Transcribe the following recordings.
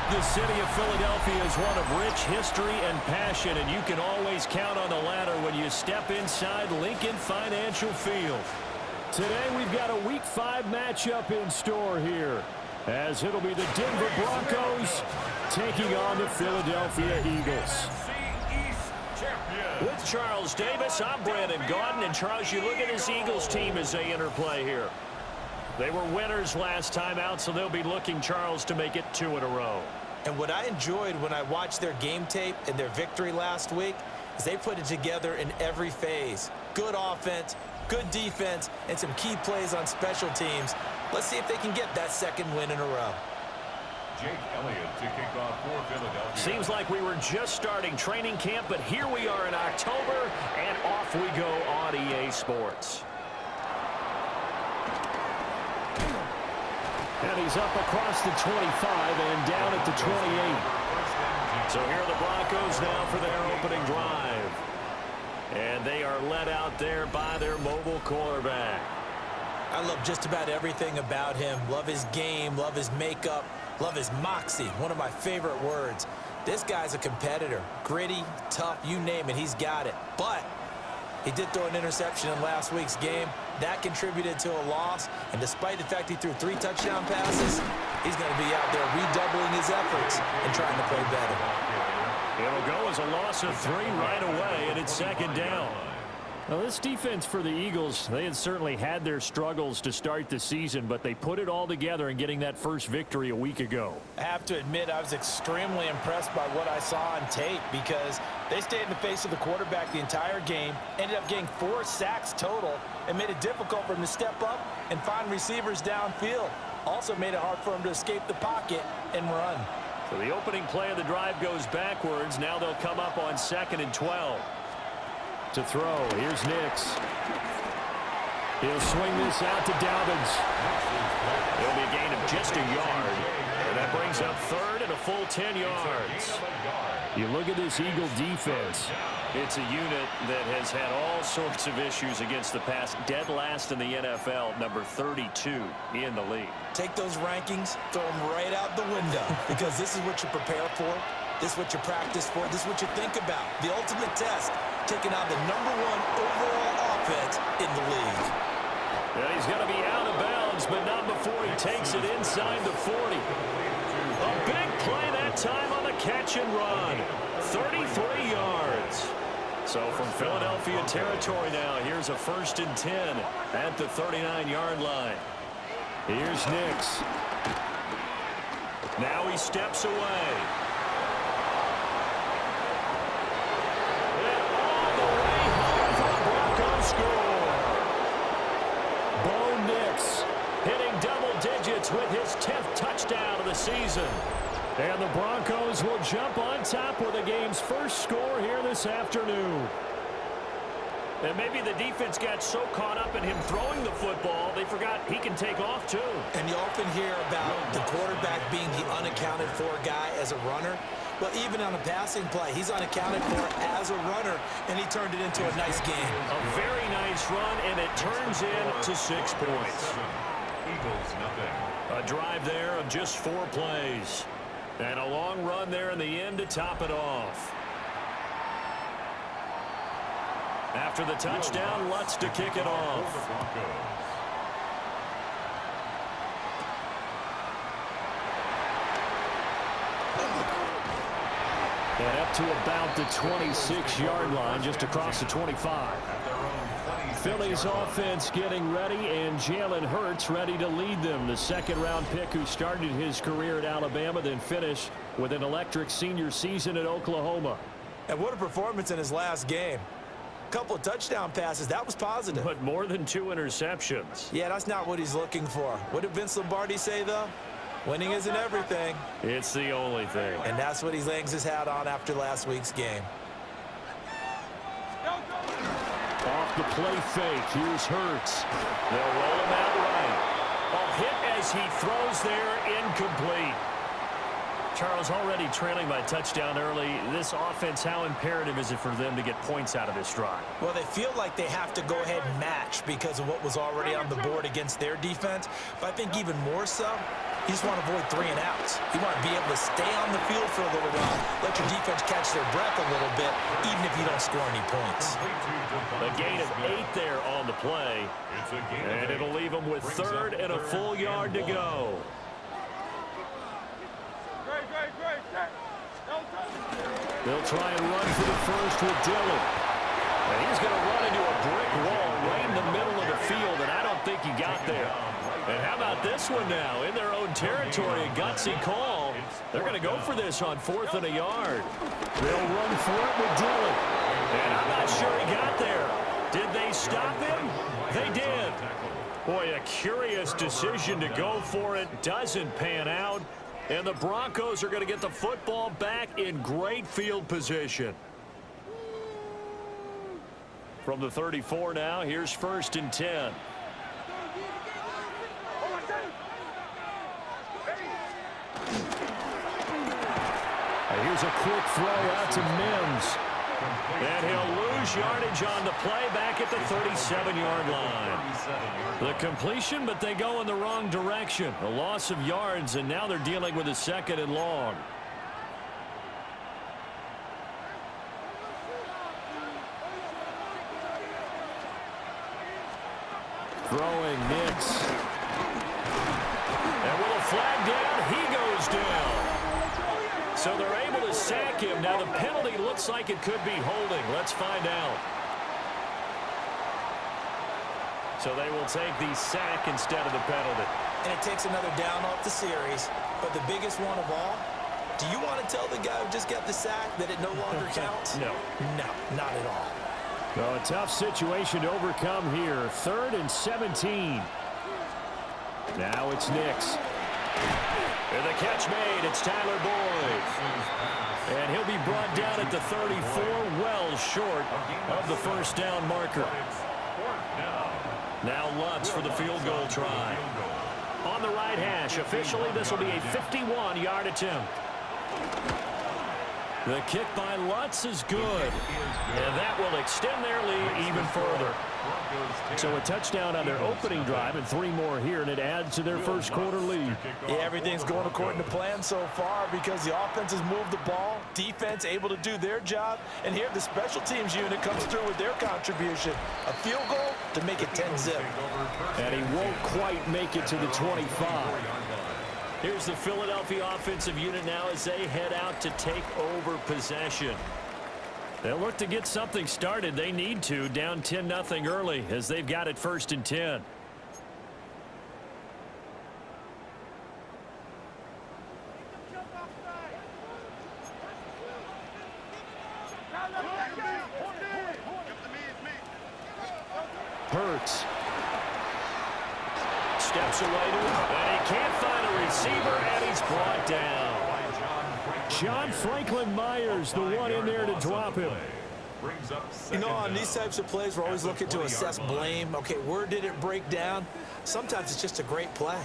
The city of Philadelphia is one of rich history and passion, and you can always count on the latter when you step inside Lincoln Financial Field. Today we've got a Week 5 matchup in store here, as it'll be the Denver Broncos taking on the Philadelphia Eagles. With Charles Davis, I'm Brandon Gaudin, and Charles, you look at this Eagles team as they interplay here. They were winners last time out, so they'll be looking, Charles, to make it 2 in a row. And what I enjoyed when I watched their game tape and their victory last week is they put it together in every phase. Good offense, good defense, and some key plays on special teams. Let's see if they can get that second win in a row. Jake Elliott to kick off for Philadelphia. Seems like we were just starting training camp, but here we are in October, and off we go on EA Sports. And he's up across the 25 and down at the 28. So here are the Broncos now for their opening drive. And they are led out there by their mobile quarterback. I love just about everything about him. Love his game, love his makeup, love his moxie, one of my favorite words. This guy's a competitor. Gritty, tough, you name it, he's got it. But he did throw an interception in last week's game. That contributed to a loss, and despite the fact he threw 3 touchdown passes, he's going to be out there redoubling his efforts and trying to play better. It'll go as a loss of 3 right away, and it's second down. Now, this defense for the Eagles, they had certainly had their struggles to start the season, but they put it all together in getting that first victory a week ago. I have to admit, I was extremely impressed by what I saw on tape because they stayed in the face of the quarterback the entire game, ended up getting 4 sacks total, and made it difficult for him to step up and find receivers downfield. Also made it hard for him to escape the pocket and run. So the opening play of the drive goes backwards. Now they'll come up on 2nd and 12. To throw, here's Nix. He'll swing this out to Dobbins. It'll be a gain of just a yard. And that brings up 3rd and a full 10 yards. You look at this Eagle defense. It's a unit that has had all sorts of issues against the pass. Dead last in the NFL, number 32 in the league. Take those rankings, throw them right out the window, because this is what you prepare for. This is what you practice for. This is what you think about. The ultimate test, taking on the #1 overall offense in the league. And he's going to be out of bounds, but not before he takes it inside the 40. A big play that time on the catch and run. 33 yards. So from Philadelphia territory now, here's a 1st and 10 at the 39-yard line. Here's Nix. Now he steps away. With his 10th touchdown of the season. And the Broncos will jump on top with the game's first score here this afternoon. And maybe the defense got so caught up in him throwing the football, they forgot he can take off too. And you often hear about the quarterback being the unaccounted for guy as a runner. Well, even on a passing play, he's unaccounted for as a runner, and he turned it into a nice game. A very nice run, and it turns into 6 points. Eagles, nothing. A drive there of just 4 plays. And a long run there in the end to top it off. After the touchdown, Lutz to kick it off. And up to about the 26-yard line, just across the 25. Philly's offense getting ready, and Jalen Hurts ready to lead them. The 2nd-round pick who started his career at Alabama, then finished with an electric senior season at Oklahoma. And what a performance in his last game. A couple of touchdown passes, that was positive. But more than 2 interceptions. Yeah, that's not what he's looking for. What did Vince Lombardi say, though? Winning isn't everything. It's the only thing. And that's what he hangs his hat on after last week's game. Off the play fake, here's Hurts. They'll roll him out right. A hit as he throws there, incomplete. Charles, already trailing by touchdown early. This offense, how imperative is it for them to get points out of this drive? Well, they feel like they have to go ahead and match because of what was already on the board against their defense. But I think even more so, You just want to avoid 3 and outs. You want to be able to stay on the field for a little while, let your defense catch their breath a little bit, even if you don't score any points. A gain of 8 there on the play, and it'll leave them with 3rd and a full yard to go. They'll try and run for the first with Dillon. And he's going to run into a brick wall right in the middle of the field, and I don't think he got there. And how about this one now? In their own territory, a gutsy call. They're going to go for this on 4th and a yard. They'll run for it with Dillon. And I'm not sure he got there. Did they stop him? They did. Boy, a curious decision to go for it. Doesn't pan out. And the Broncos are going to get the football back in great field position. From the 34 now, here's 1st and 10. Here's a quick throw out to Mims. And he'll lose yardage on the play back at the 37-yard line. The completion, but they go in the wrong direction. A loss of yards, and now they're dealing with a 2nd and long. Throwing Nix. And with a flag down, he goes down. So they're able to sack him. Now the penalty looks like it could be holding. Let's find out. So they will take the sack instead of the penalty. And it takes another down off the series. But the biggest one of all, do you want to tell the guy who just got the sack that it no longer counts? No. No, not at all. Well, a tough situation to overcome here. 3rd and 17. Now it's Nix. And the catch made. It's Tyler Boyd. And he'll be brought down at the 34, well short of the 1st down marker. Now Lutz for the field goal try. On the right hash, officially this will be a 51-yard attempt. The kick by Lutz is good. And that will extend their lead even further. So a touchdown on their opening drive and 3 more here, and it adds to their first quarter lead. Yeah, everything's going according to plan so far because the offense has moved the ball, defense able to do their job, and here the special teams unit comes through with their contribution. A field goal to make it 10-zip. And he won't quite make it to the 25. Here's the Philadelphia offensive unit now as they head out to take over possession. They'll look to get something started. They need to, down 10-0 early as they've got it 1st and 10. Hurts. Steps away to him, and he can't find a receiver, and he's brought down. John Franklin Myers, the one in there to drop him. You know, on these types of plays, we're always looking to assess blame. Okay, where did it break down? Sometimes it's just a great play.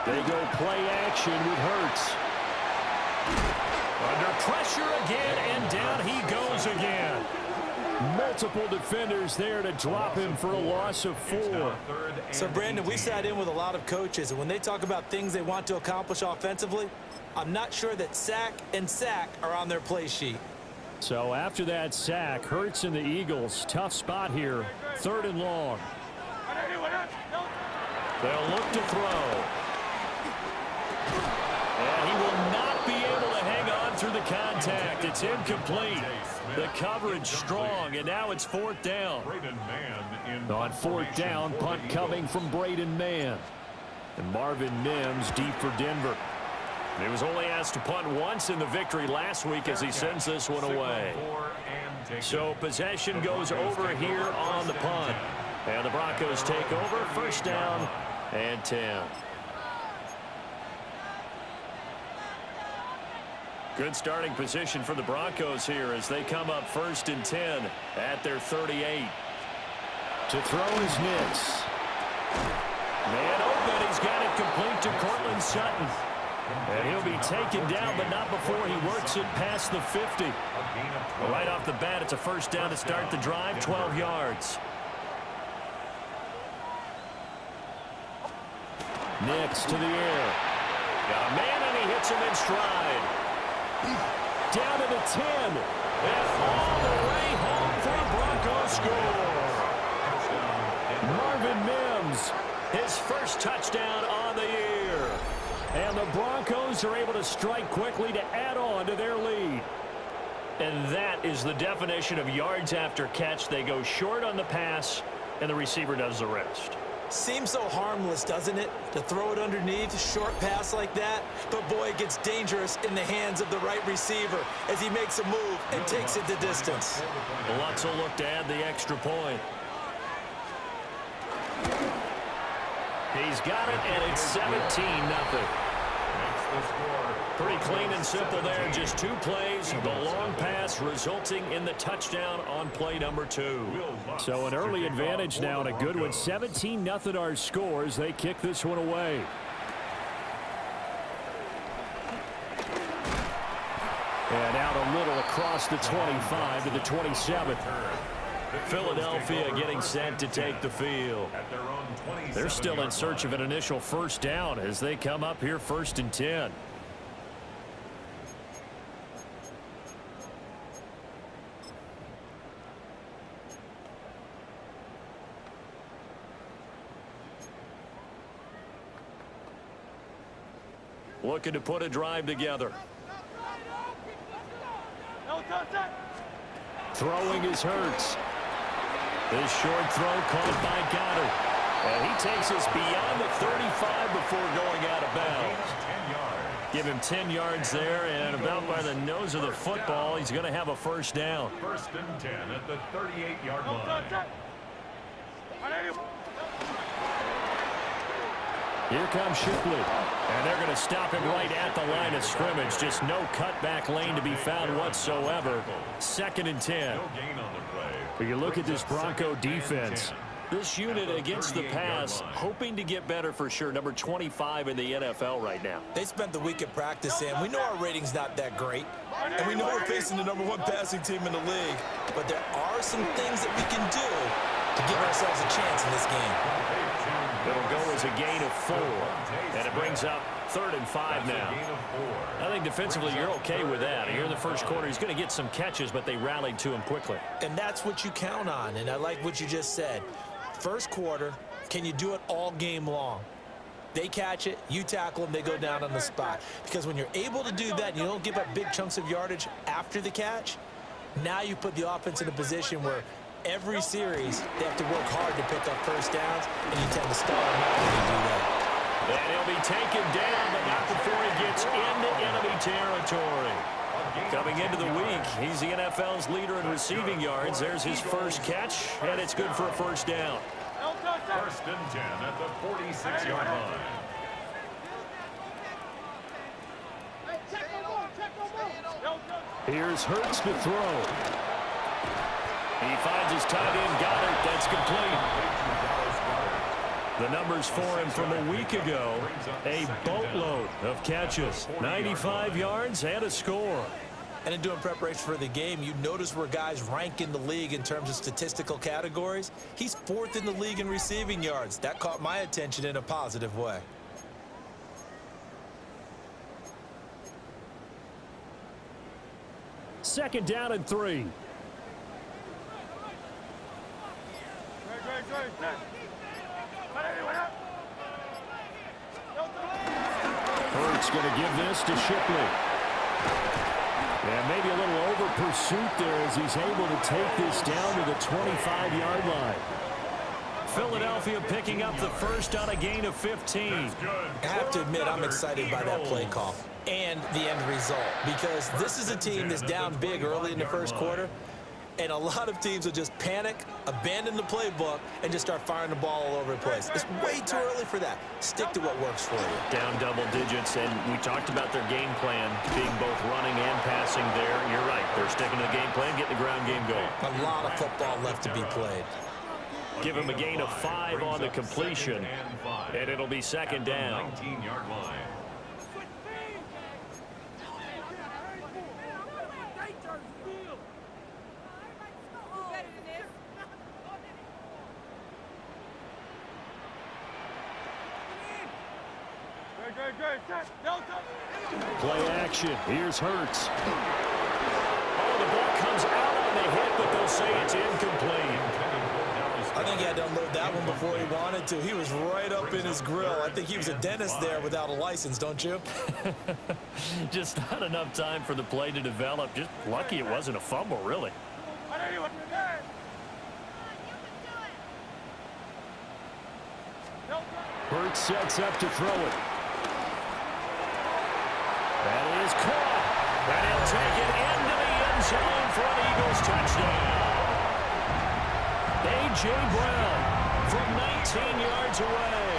They go play action with Hurts. Under pressure again, and down he goes again. Multiple defenders there to drop him for a loss of 4. So, Brandon, we sat in with a lot of coaches, and when they talk about things they want to accomplish offensively, I'm not sure that sack and sack are on their play sheet. So after that sack, Hurts and the Eagles, tough spot here, 3rd and long. They'll look to throw. And he will not be able to hang on through the contact. It's incomplete. The coverage strong, and now it's 4th down. On 4th down, punt coming from Braden Mann. And Marvin Mims deep for Denver. He was only asked to punt once in the victory last week as he sends this one away. So possession goes over here on the punt. And the Broncos take over, 1st down and 10. Good starting position for the Broncos here as they come up 1st and 10 at their 38. To throw is Nix. Man open, he's got it complete to Cortland Sutton. And he'll be taken down, but not before he works it past the 50. Right off the bat, it's a 1st down to start the drive, 12 yards. Nix to the air. Got a man, and he hits him in stride. Down to the 10. And all the way home for a Broncos score. Marvin Mims, his first touchdown on the year. And the Broncos are able to strike quickly to add on to their lead. And that is the definition of yards after catch. They go short on the pass, and the receiver does the rest. Seems so harmless, doesn't it, to throw it underneath, a short pass like that? But, boy, it gets dangerous in the hands of the right receiver as he makes a move and takes it the distance. Lutz will look to add the extra point. He's got it, and it's 17-0. Pretty clean and simple there. Just 2 plays. The long pass resulting in the touchdown on play number 2. So an early advantage now and a good one. 17-0 our scores. They kick this one away. And out a little across the 25 to the 27. Philadelphia getting set to take the field. They're still in search of an initial first down as they come up here 1st and 10. Looking to put a drive together. Throwing is Hurts. This short throw caught by Goddard. And he takes us beyond the 35 before going out of bounds. Give him 10 yards there, and about by the nose of the football, he's going to have a first down. 1st and 10 at the 38-yard line. Here comes Shipley. And they're going to stop him right at the line of scrimmage. Just no cutback lane to be found whatsoever. 2nd and 10. When you look at this Bronco defense, this unit against the pass, hoping to get better for sure. Number 25 in the NFL right now. They spent the week at practice, Sam. We know our rating's not that great. And we know we're facing the #1 passing team in the league. But there are some things that we can do to give ourselves a chance in this game. It'll go as a gain of 4. And it brings up 3rd and 5 now. I think defensively you're okay with that. Here in the first quarter, he's going to get some catches, but they rallied to him quickly. And that's what you count on. And I like what you just said. First quarter, can you do it all game long? They catch it, you tackle them, they go down on the spot. Because when you're able to do that, you don't give up big chunks of yardage after the catch, now you put the offense in a position where every series they have to work hard to pick up first downs, and you tend to stall them out when you do that. And he'll be taken down, but not before he gets into enemy territory. Coming into the week, he's the NFL's leader in receiving yards. There's his first catch, and it's good for a first down. 1st and 10 at the 46-yard line. Here's Hurts to throw. He finds his tight end, Goddard. That's complete. The numbers for him from a week ago, a boatload of catches. 95 yards and a score. And in doing preparation for the game, you notice where guys rank in the league in terms of statistical categories. He's 4th in the league in receiving yards. That caught my attention in a positive way. Second down and 3. Hurts going to give this to Shipley. And maybe a little over pursuit there as he's able to take this down to the 25-yard line. Philadelphia picking up the first on a gain of 15. I have to admit, I'm excited by that play call and the end result, because this is a team that's down big early in the first quarter, and a lot of teams will just panic, abandon the playbook, and just start firing the ball all over the place. It's way too early for that. Stick to what works for you. Down double digits, and we talked about their game plan being both running and passing there. You're right. They're sticking to the game plan, getting the ground game going. A lot of football left to be played. Give him a gain of 5 on the completion, and it'll be second down. 19-yard line. Play action. Here's Hurts. Oh, the ball comes out on the hit, but they'll say it's incomplete. I think he had to unload that one before he wanted to. He was right up in his grill. I think he was a dentist there without a license, don't you? Just not enough time for the play to develop. Just lucky it wasn't a fumble, really. Hurts sets up to throw it. That is caught. And he'll take it into the end zone for an Eagles touchdown. A.J. Brown from 19 yards away.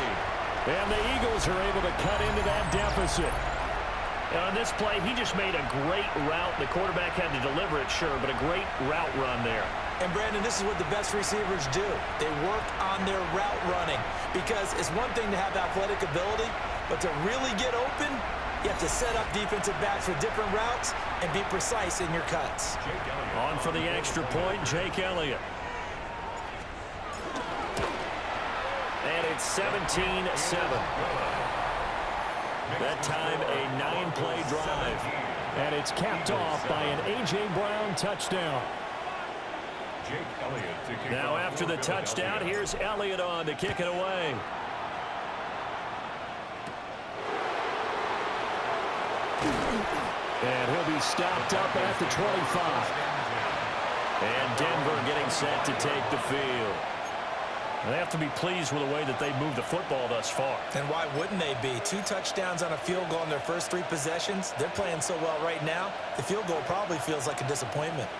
And the Eagles are able to cut into that deficit. And on this play, he just made a great route. The quarterback had to deliver it, sure, but a great route run there. And, Brandon, this is what the best receivers do. They work on their route running because it's one thing to have athletic ability, but to really get open, you have to set up defensive backs for different routes and be precise in your cuts. On for the extra point, Jake Elliott. And it's 17-7. That time, a 9-play drive. And it's capped off by an A.J. Brown touchdown. Now, after the touchdown, here's Elliott on to kick it away. And he'll be stopped up at the 25. And Denver getting set to take the field. They have to be pleased with the way that they've moved the football thus far. And why wouldn't they be? 2 touchdowns on a field goal in their first 3 possessions. They're playing so well right now, the field goal probably feels like a disappointment.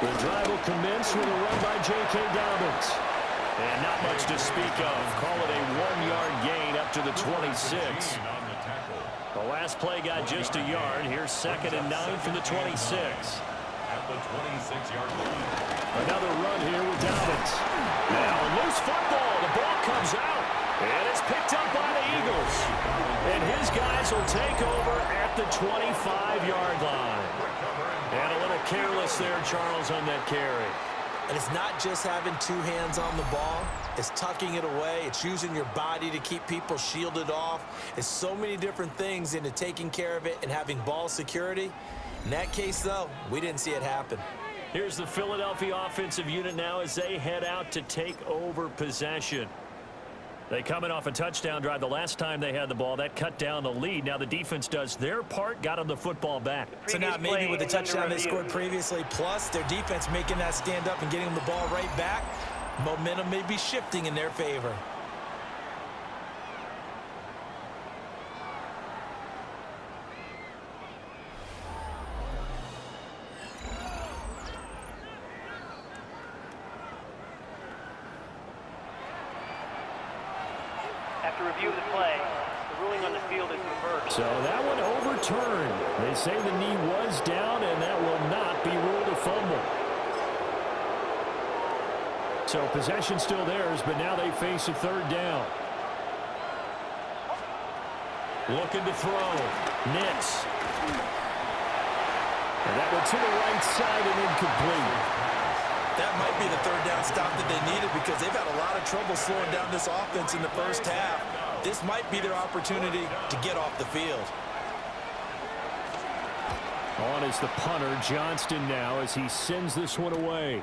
The drive will commence with a run by J.K. Dobbins. And not much to speak of. Call it a 1-yard gain up to the 26. The last play got just a yard. Here's 2nd and 9 from the 26. At the 26-yard line. Another run here with Dobbins. Now loose football. The ball comes out. And it's picked up by the Eagles. And his guys will take over at the 25-yard line. And a little careless there, Charles, on that carry. And it's not just having 2 hands on the ball. It's tucking it away. It's using your body to keep people shielded off. It's so many different things into taking care of it and having ball security. In that case, though, we didn't see it happen. Here's the Philadelphia offensive unit now as they head out to take over possession. They come in off a touchdown drive the last time they had the ball. That cut down the lead. Now the defense does their part, got them the football back. So now maybe with the touchdown they scored previously, plus their defense making that stand up and getting them the ball right back, momentum may be shifting in their favor. After review of the play, the ruling on the field is reversed. So that one overturned. They say the knee was down, and that will not be ruled a fumble. So possession still theirs, but now they face a 3rd down. Looking to throw. Nix. And that one to the right side and incomplete. That might be the 3rd down stop that they needed because they've had a lot of trouble slowing down this offense in the first half. This might be their opportunity to get off the field. On is the punter, Johnston, now as he sends this one away.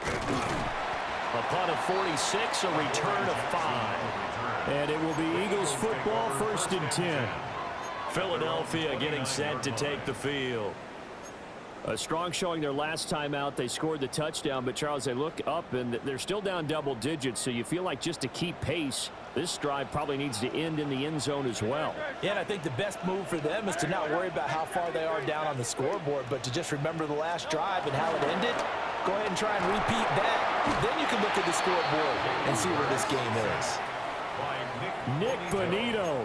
A punt of 46, a return of 5. And it will be Eagles football, 1st and 10. Philadelphia getting set to take the field. A strong showing their last time out. They scored the touchdown, but Charles, they look up and they're still down double digits, so you feel like just to keep pace, this drive probably needs to end in the end zone as well. Yeah, and I think the best move for them is to not worry about how far they are down on the scoreboard, but to just remember the last drive and how it ended. Go ahead and try and repeat that. Then you can look at the scoreboard and see where this game is. Nick Bonito.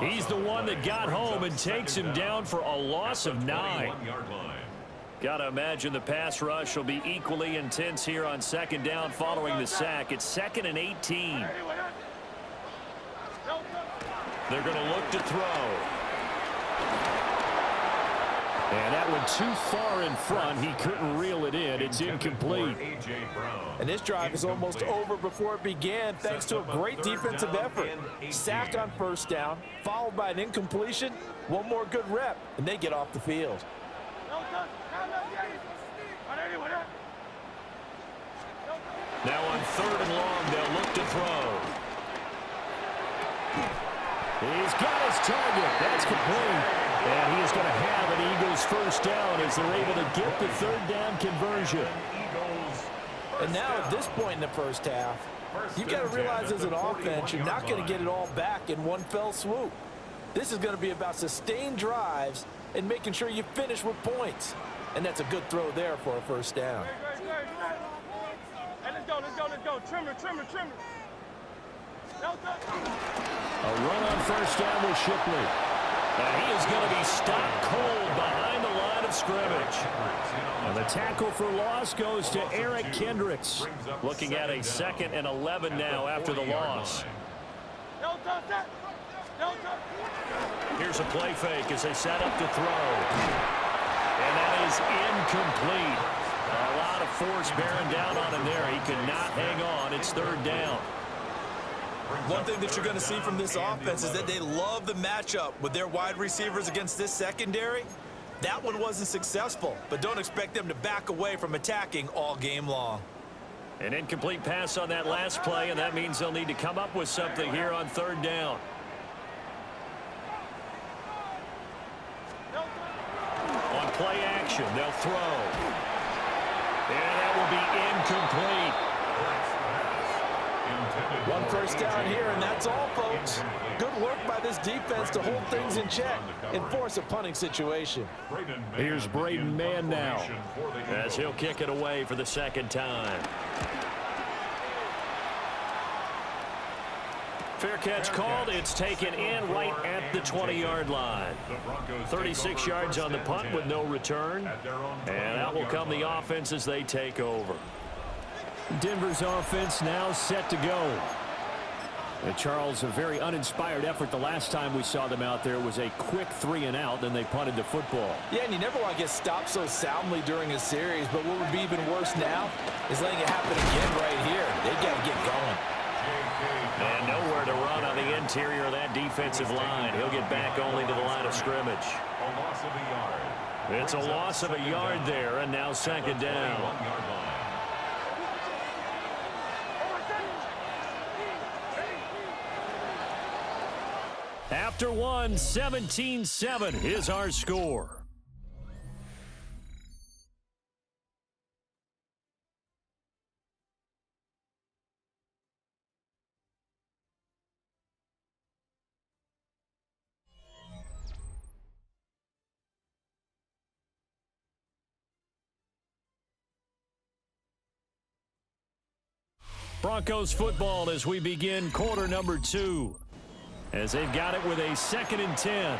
He's the one that got home and takes him down for a loss of 9. Gotta imagine the pass rush will be equally intense here on 2nd down following the sack. It's 2nd and 18. They're going to look to throw. And that went too far in front. He couldn't reel it in. It's incomplete. And this drive is almost over before it began thanks to a great defensive effort. Sack on first down, followed by an incompletion. One more good rep, and they get off the field. Now on 3rd and long, they'll look to throw. He's got his target. That's complete. And he is going to have an Eagles first down as they're able to get the 3rd down conversion. And now at this point in the first half, you've got to realize as an offense, you're not going to get it all back in one fell swoop. This is going to be about sustained drives and making sure you finish with points. And that's a good throw there for a first down. Hey, let's go. Trimmer. A run on first down with Shipley. And he is going to be stopped cold behind the line of scrimmage. And the tackle for loss goes to Eric Kendricks. Looking at a 2nd and 11 now after the loss. Here's a play fake as they set up to throw. And that is incomplete. A lot of force bearing down on him there. He could not hang on. It's 3rd down. One thing that you're going to see from this offense is that they love the matchup with their wide receivers against this secondary. That one wasn't successful, but don't expect them to back away from attacking all game long. An incomplete pass on that last play, and that means they'll need to come up with something here on 3rd down. On play action, they'll throw. And that will be incomplete. One first down here, and that's all, folks. Good work by this defense to hold things in check and force a punting situation. Here's Braden Mann now as he'll kick it away for the 2nd time. Fair catch called. It's taken in right at the 20-yard line. 36 yards on the punt with no return. And out will come the offense as they take over. Denver's offense now set to go. And Charles, a very uninspired effort the last time we saw them out there was a quick 3-and-out, then they punted the football. Yeah, and you never want to get stopped so soundly during a series, but what would be even worse now is letting it happen again right here. They've got to get going. And nowhere to run on the interior of that defensive line. He'll get back only to the line of scrimmage. It's a loss of a yard there, and now 2nd down. After one, 17-7 is our score. Broncos football as we begin quarter number 2. As they've got it with a 2nd and 10.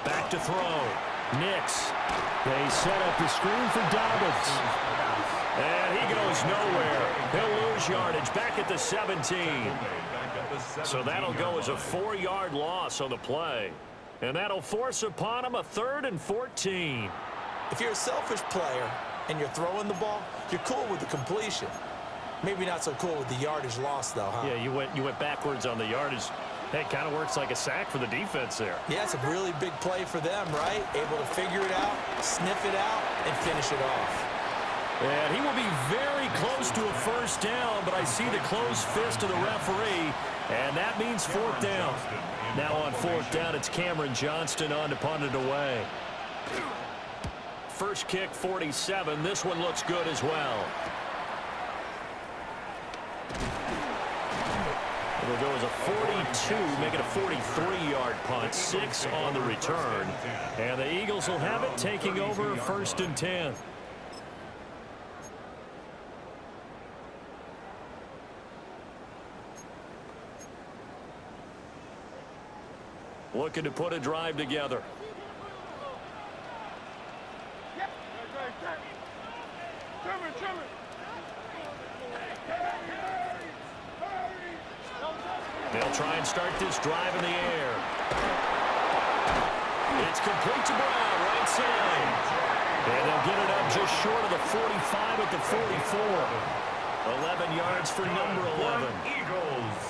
Back to throw. Nix. They set up the screen for Dobbins. And he goes nowhere. He'll lose yardage back at the 17. So that'll go as a 4-yard loss on the play. And that'll force upon him a 3rd and 14. If you're a selfish player and you're throwing the ball, you're cool with the completion. Maybe not so cool with the yardage loss, though, huh? Yeah, you went backwards on the yardage. Hey, it kind of works like a sack for the defense there. Yeah, it's a really big play for them, right? Able to figure it out, sniff it out, and finish it off. And he will be very close to a first down, but I see the closed fist of the referee, and that means 4th down. Now on 4th down, it's Cameron Johnston on to punt it away. First kick, 47. This one looks good as well. It'll go as a 42, make it a 43-yard punt, 6 on the return. And the Eagles will have it, taking over 1st and 10. Looking to put a drive together. Trimmer. They'll try and start this drive in the air. It's complete to Brown, right side. And they'll get it up just short of the 45 at the 44. 11 yards for number 11.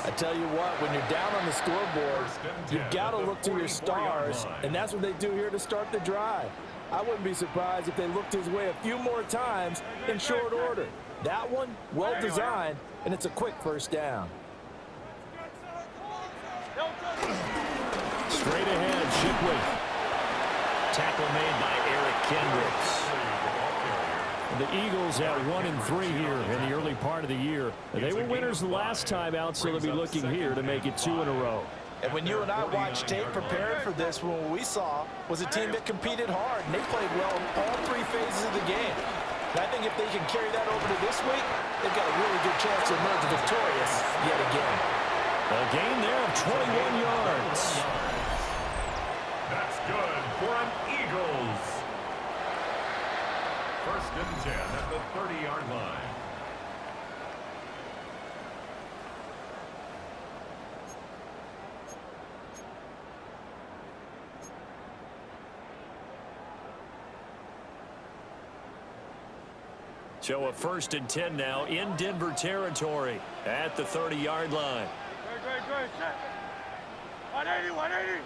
I tell you what, when you're down on the scoreboard, you've got to look to your stars, and that's what they do here to start the drive. I wouldn't be surprised if they looked his way a few more times in short order. That one, well designed, and it's a quick first down. Straight ahead, Shipley. Tackle made by Eric Kendricks. The Eagles at 1-3 here in the early part of the year. They were winners the last time out, so they'll be looking here to make it 2 in a row. And when you and I watched tape preparing for this one, what we saw was a team that competed hard, and they played well in all 3 phases of the game. And I think if they can carry that over to this week, they've got a really good chance to emerge victorious yet again. A gain there of 21 yards. That's good for an Eagles. First and 10 at the 30-yard line. So a first and 10 now in Denver territory at the 30-yard line. Good. 180.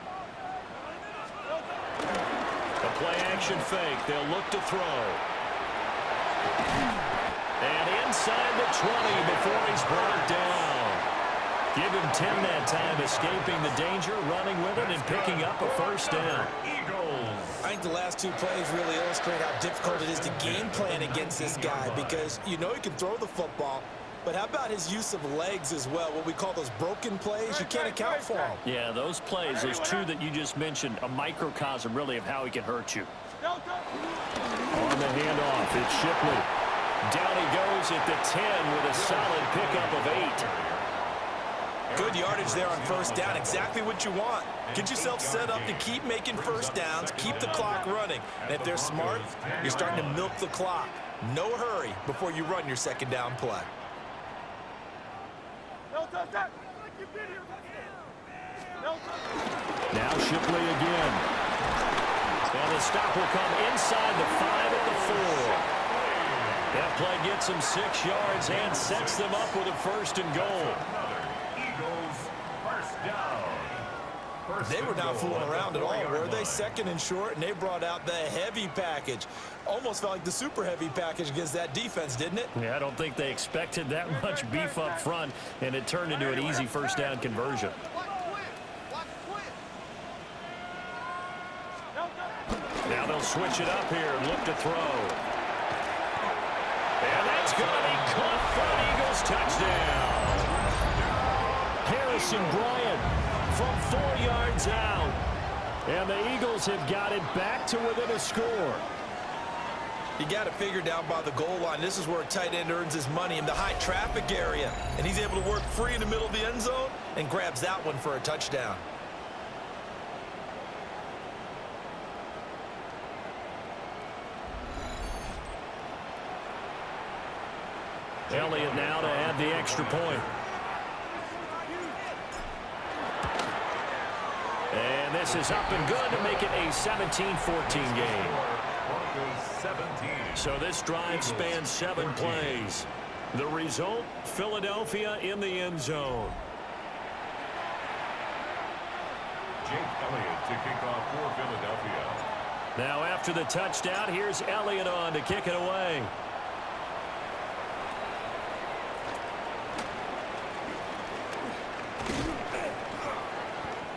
A play action fake. They'll look to throw. And inside the 20 before he's brought down. Give him 10 that time, escaping the danger, running with it, and picking up a first down. I think the last 2 plays really illustrate how difficult it is to game plan against this guy, because you know he can throw the football, but how about his use of legs as well, what we call those broken plays? You can't account for them. Yeah, those plays, those 2 that you just mentioned, a microcosm really of how he can hurt you. On the handoff, it's Shipley. Down he goes at the 10 with a solid pickup of 8. Good yardage there on first down, exactly what you want. Get yourself set up to keep making first downs, keep the clock running. And if they're smart, you're starting to milk the clock. No hurry before you run your second down play. Now Shipley again. And the stop will come inside the 5 at the 4. That play gets them 6 yards and sets them up with a first and goal. They were not fooling around at all, were they? Second and short, and they brought out the heavy package. Almost felt like the super heavy package against that defense, didn't it? Yeah, I don't think they expected that much beef up front, and it turned into an easy first down conversion. Now they'll switch it up here and look to throw. And that's going to be caught for an Eagles touchdown. Harrison Bryant from 4 yards out. And the Eagles have got it back to within a score. You got it figured out by the goal line. This is where a tight end earns his money, in the high traffic area. And he's able to work free in the middle of the end zone and grabs that one for a touchdown. Elliott now to add the extra point. And this is up and good to make it a 17-14 game. So this drive spans 7 plays. The result, Philadelphia in the end zone. Jake Elliott to kick off for Philadelphia. Now after the touchdown, here's Elliott on to kick it away.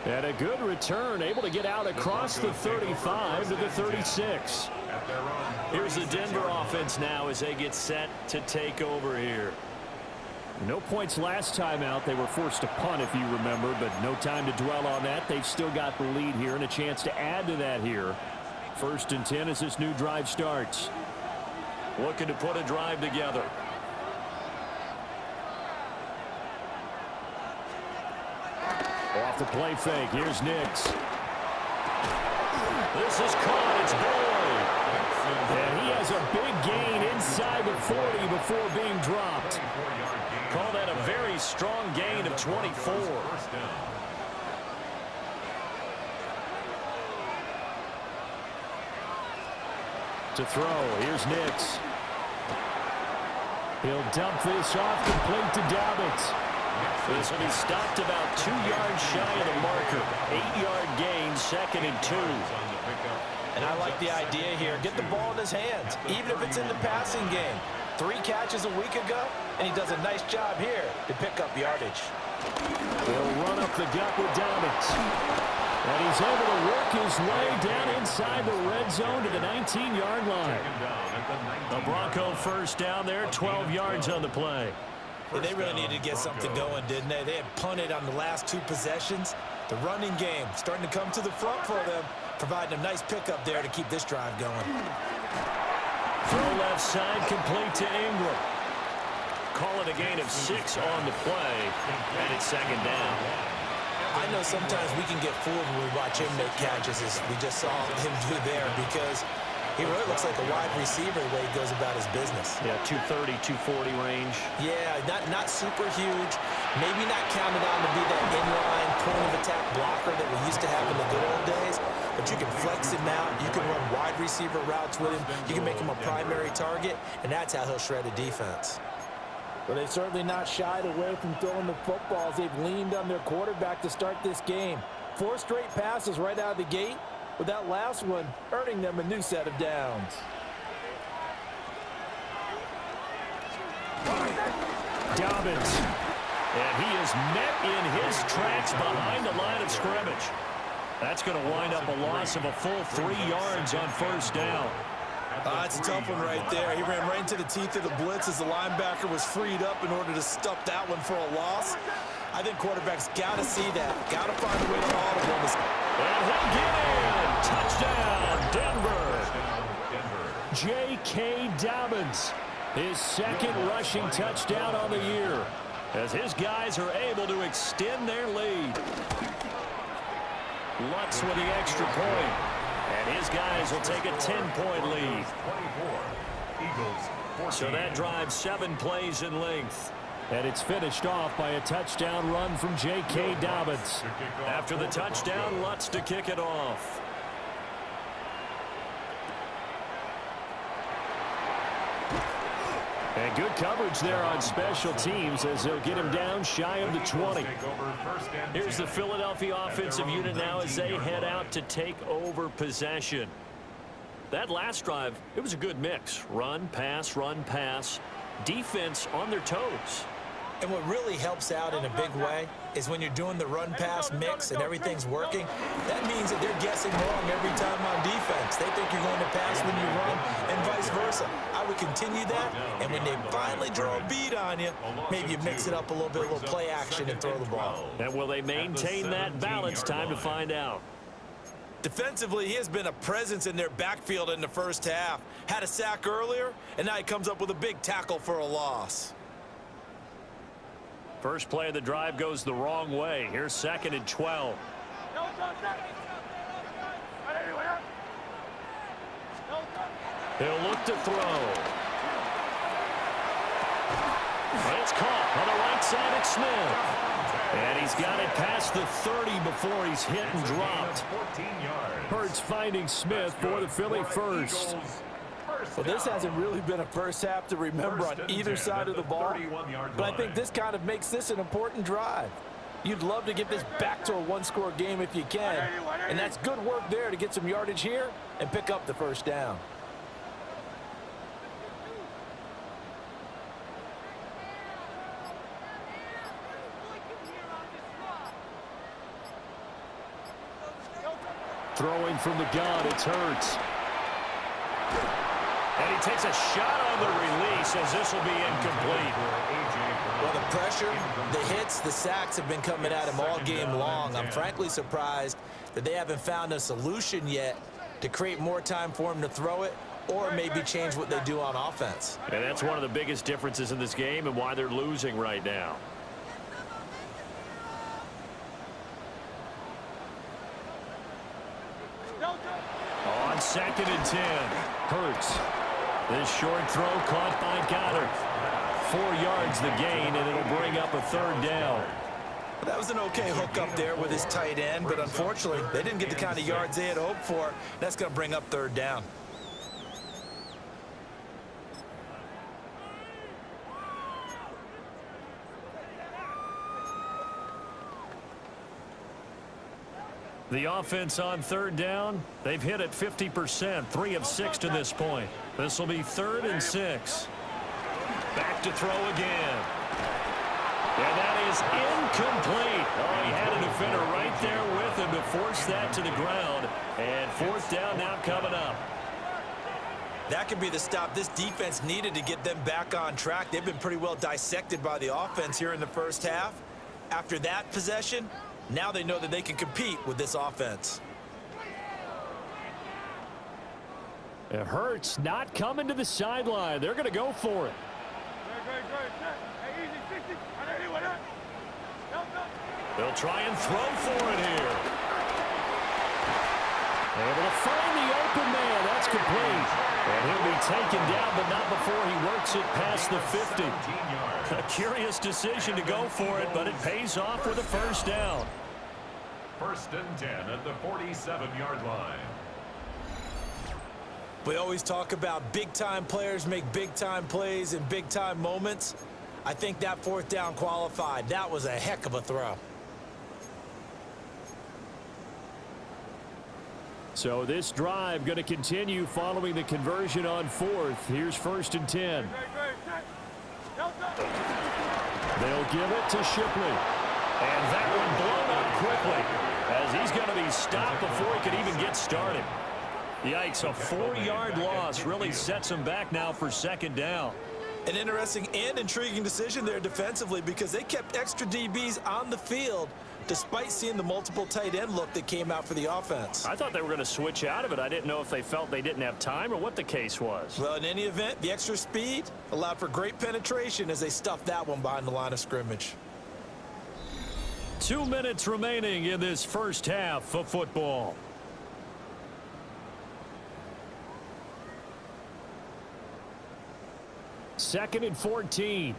And a good return, able to get out across the 35 to the 36. Here's the Denver offense now as they get set to take over here. No points last time out. They were forced to punt, if you remember, but no time to dwell on that. They've still got the lead here and a chance to add to that here. First and 10 as this new drive starts. Looking to put a drive together. Off the play fake. Here's Nix. This is caught. It's Boyd. And he has a big gain inside the 40 before being dropped. Call that a very strong gain of 24. First down. To throw, here's Nix. He'll dump this off complete to Dobbins. This will be stopped about 2 yards shy of the marker. 8-yard gain, 2nd and 2. And I like the idea here. Get the ball in his hands, even if it's in the passing game. 3 catches a week ago, and he does a nice job here to pick up yardage. He'll run up the gut with Dobbins. And he's able to work his way down inside the red zone to the 19-yard line. The Bronco first down there, 12 yards on the play. Well, they really needed to get something going, didn't they? They had punted on the last 2 possessions. The running game starting to come to the front for them, providing a nice pickup there to keep this drive going. Throw left side, complete to Ingram. Call it a gain of 6 on the play, and it's 2nd down. I know sometimes we can get fooled when we watch him make catches, as we just saw him do there, because he really looks like a wide receiver the way he goes about his business. Yeah, 230, 240 range. Yeah, not super huge. Maybe not counted on to be that inline point-of-attack blocker that we used to have in the good old days, but you can flex him out. You can run wide receiver routes with him. You can make him a primary target, and that's how he'll shred a defense. But they've certainly not shied away from throwing the footballs. They've leaned on their quarterback to start this game. 4 straight passes right out of the gate, with that last one earning them a new set of downs. Dobbins. And he is met in his tracks behind the line of scrimmage. That's going to wind up a loss of a full 3 yards on first down. That's a tough one right there. He ran right into the teeth of the blitz as the linebacker was freed up in order to stuff that one for a loss. I think quarterbacks got to see that. Got to find a way to audible this. And he'll get in. Touchdown, Denver. J.K. Dobbins, his 2nd rushing touchdown on the year, as his guys are able to extend their lead. Lutz with the extra point. And his guys will take a 10-point lead. So that drives 7 plays in length. And it's finished off by a touchdown run from J.K. Dobbins. After the touchdown, Lutz to kick it off. And good coverage there on special teams as they'll get him down shy of the 20. Here's the Philadelphia offensive unit now as they head out to take over possession. That last drive, it was a good mix. Run, pass, defense on their toes. And what really helps out in a big way is when you're doing the run-pass mix and everything's working, that means that they're guessing wrong every time on defense. They think you're going to pass when you run and vice versa. I would continue that, and when they finally draw a beat on you, maybe you mix it up a little bit, a little play action and throw the ball. And will they maintain that balance? Time to find out. Defensively, he has been a presence in their backfield in the first half. Had a sack earlier, and now he comes up with a big tackle for a loss. First play of the drive goes the wrong way. Here's 2nd and 12. He'll look to throw. It's caught on the right side of Smith. And he's got it past the 30 before he's hit and dropped. Hurts finding Smith for the Philly first. Well, this hasn't really been a first half to remember on either side of the ball, but I think this kind of makes this an important drive. You'd love to get this back to a 1-score game if you can, and that's good work there to get some yardage here and pick up the first down. Throwing from the gun, it's Hurts. And he takes a shot on the release as this will be incomplete. Well, the pressure, the hits, the sacks have been coming at him all game long. I'm frankly surprised that they haven't found a solution yet to create more time for him to throw it or maybe change what they do on offense. And that's one of the biggest differences in this game and why they're losing right now. On 2nd and 10, Hurts. This short throw caught by Goddard. 4 yards the gain, and it'll bring up up a third down. That was an okay hook up there with his tight end, but unfortunately, they didn't get the kind of yards they had hoped for. That's going to bring up third down. The offense on third down, they've hit it 50%, 3 of 6 to this point. This will be 3rd and 6. Back to throw again. And that is incomplete. Oh, he had a defender right there with him to force that to the ground. And 4th down now coming up. That could be the stop this defense needed to get them back on track. They've been pretty well dissected by the offense here in the first half. After that possession, now they know that they can compete with this offense. It hurts not coming to the sideline. They're going to go for it. They'll try and throw for it here. Able to find the open man. That's complete. And he'll be taken down, but not before he works it past the 50. A curious decision to go for it, but it pays off with a first down. 1st and 10 at the 47-yard line. We always talk about big-time players make big-time plays in big-time moments. I think that 4th down qualified. That was a heck of a throw. So this drive going to continue following the conversion on 4th. Here's 1st and 10. They'll give it to Shipley. And that one blown up quickly as he's going to be stopped before he could even get started. Yikes, a 4-yard loss really sets him back now for 2nd down. An interesting and intriguing decision there defensively because they kept extra DBs on the field despite seeing the multiple tight end look that came out for the offense. I thought they were going to switch out of it. I didn't know if they felt they didn't have time or what the case was. Well, in any event, the extra speed allowed for great penetration as they stuffed that one behind the line of scrimmage. 2 minutes remaining in this first half of football. Second and 14.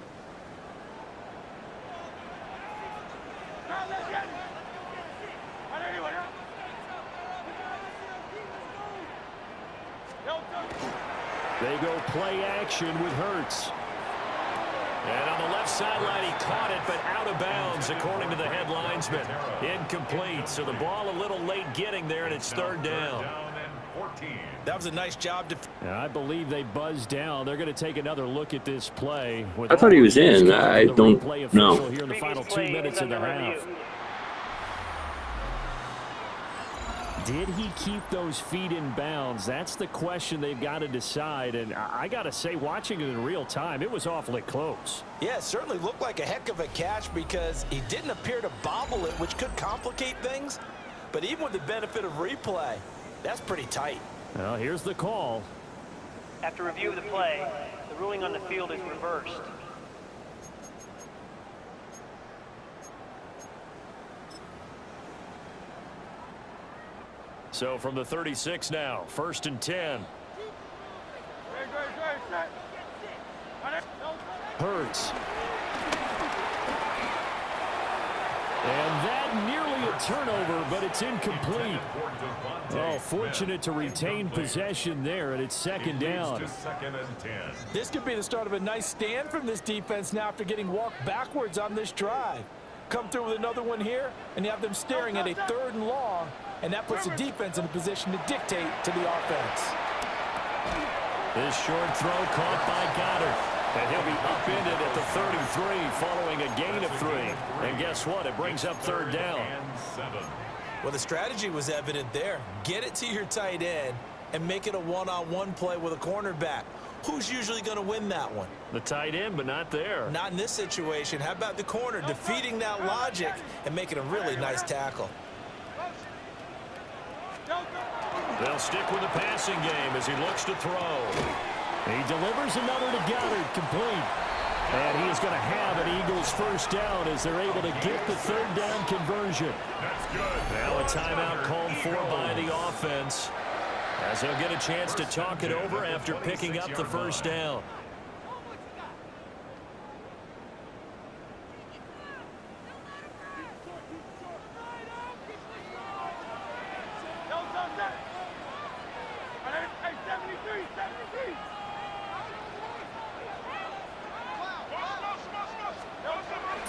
They go play action with Hurts. And on the left sideline, he caught it, but out of bounds, according to the head linesman. Incomplete, so the ball a little late getting there, and it's 3rd down. That was a nice job. I believe they buzzed down. They're going to take another look at this play. I thought he was in. I don't know. Here in the final 2 minutes of the half. Did he keep those feet in bounds? That's the question they've got to decide. And I got to say, watching it in real time, it was awfully close. Yeah, it certainly looked like a heck of a catch because he didn't appear to bobble it, which could complicate things. But even with the benefit of replay, that's pretty tight. Well, here's the call. After review of the play, the ruling on the field is reversed. So from the 36 now, 1st and 10. Hurts. And that nearly a turnover, but it's incomplete. Oh, fortunate to retain possession there, and it's 2nd down. This could be the start of a nice stand from this defense now after getting walked backwards on this drive. Come through with another one here, and you have them staring at a 3rd and long, and that puts the defense in a position to dictate to the offense. This short throw caught by Goddard. And he'll be upended at the 33 following a gain of 3. And guess what? It brings up 3rd down. Well, the strategy was evident there. Get it to your tight end and make it a one-on-one play with a cornerback. Who's usually going to win that one? The tight end, but not there. Not in this situation. How about the corner defeating that logic and making a really nice tackle? They'll stick with the passing game as he looks to throw. He delivers another to Goddard, complete. And he is going to have an Eagles first down as they're able to get the 3rd down conversion. Now a timeout called for by the offense as they'll get a chance to talk it over after picking up the first down.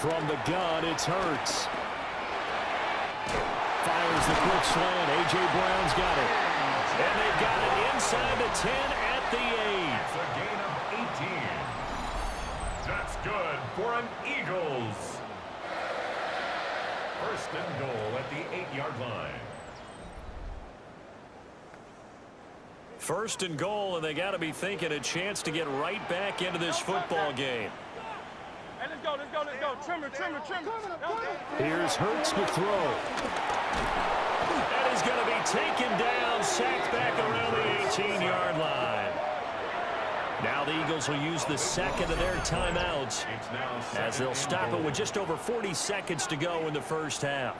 From the gun, it's Hurts. Fires the quick slant. A.J. Brown's got it. And they've got it inside the 10 at the 8. It's a gain of 18. That's good for an Eagles. First and goal at the 8-yard line. First and goal, and they got to be thinking a chance to get right back into this football game. Hey, let's go. Trimmer. Here's Hurts to throw. And he's going to be taken down, sacked back around the 18-yard line. Now the Eagles will use the second of their timeouts as they'll stop it with just over 40 seconds to go in the first half.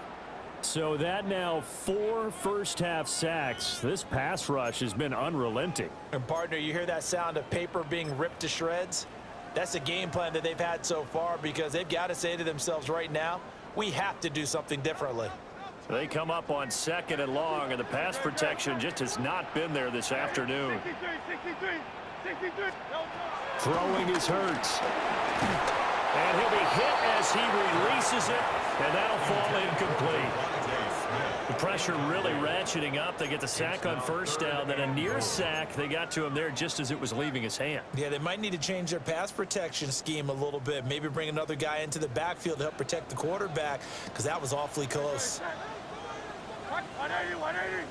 So that now 4 first-half sacks. This pass rush has been unrelenting. And, partner, you hear that sound of paper being ripped to shreds? That's the game plan that they've had so far because they've got to say to themselves right now, we have to do something differently. So they come up on 2nd and long, and the pass protection just has not been there this afternoon. 63. Throwing is Hurts. And he'll be hit as he releases it, and that'll fall incomplete. The pressure really ratcheting up. They get the sack on first down, then a near sack. They got to him there just as it was leaving his hand. Yeah, they might need to change their pass protection scheme a little bit. Maybe bring another guy into the backfield to help protect the quarterback because that was awfully close. 180.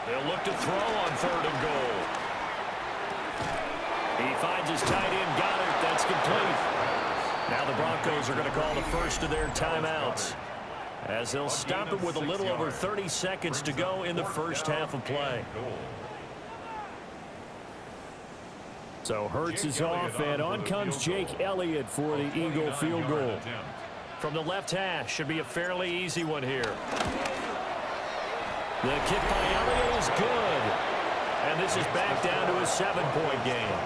They'll look to throw on 3rd and goal. He finds his tight end, got it. That's complete. Now the Broncos are going to call the first of their timeouts as they'll stop it with a little over 30 seconds to go in the first half of play. So Hurts is off, and on comes Jake Elliott for the Eagle field goal. From the left hash, should be a fairly easy one here. The kick by Elliott is good. And this is back down to a 7-point game.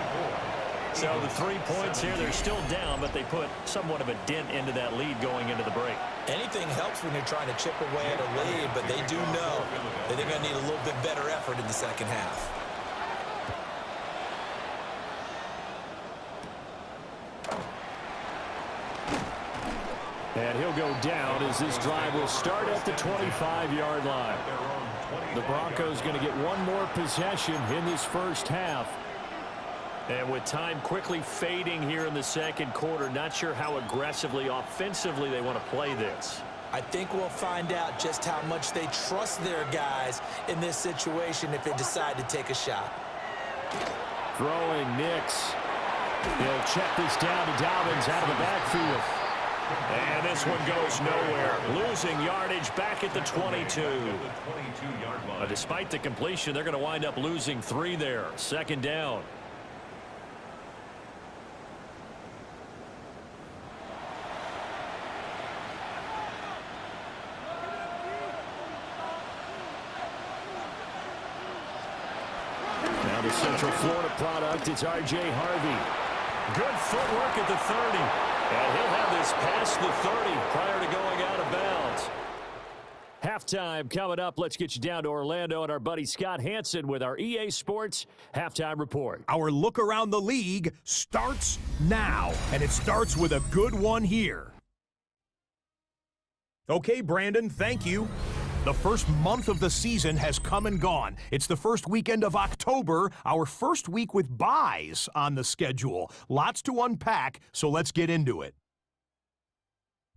So the 3 points here, they're still down, but they put somewhat of a dent into that lead going into the break. Anything helps when you're trying to chip away at a lead, but they do know that they're going to need a little bit better effort in the second half. And he'll go down as this drive will start at the 25-yard line. The Broncos going to get one more possession in this first half. And with time quickly fading here in the second quarter, not sure how aggressively, offensively they want to play this. I think we'll find out just how much they trust their guys in this situation if they decide to take a shot. Throwing Nix. He'll check this down to Dobbins out of the backfield. And this one goes nowhere. Losing yardage back at the 22. Despite the completion, they're going to wind up losing 3 there. Second down. Now the Central Florida product, it's R.J. Harvey. Good footwork at the 30. And he'll have this past the 30 prior to going out of bounds. Halftime coming up. Let's get you down to Orlando and our buddy Scott Hansen with our EA Sports Halftime Report. Our look around the league starts now, and it starts with a good one here. Okay, Brandon, thank you. The first month of the season has come and gone. It's the first weekend of October, our first week with byes on the schedule. Lots to unpack, so let's get into it.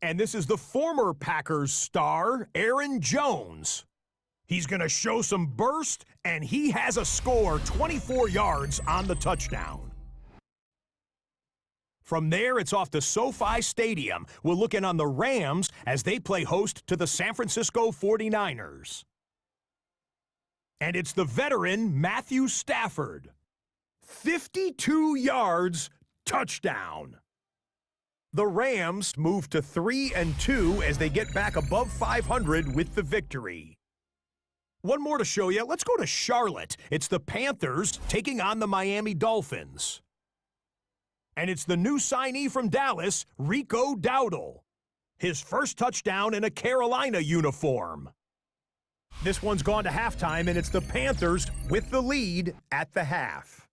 And this is the former Packers star, Aaron Jones. He's going to show some burst, and he has a score, 24 yards on the touchdown. From there, it's off to SoFi Stadium. We'll look in on the Rams as they play host to the San Francisco 49ers. And it's the veteran Matthew Stafford. 52 yards, touchdown. The Rams move to 3-2 as they get back above 500 with the victory. One more to show you. Let's go to Charlotte. It's the Panthers taking on the Miami Dolphins. And it's the new signee from Dallas, Rico Dowdle. His first touchdown in a Carolina uniform. This one's gone to halftime, and it's the Panthers with the lead at the half.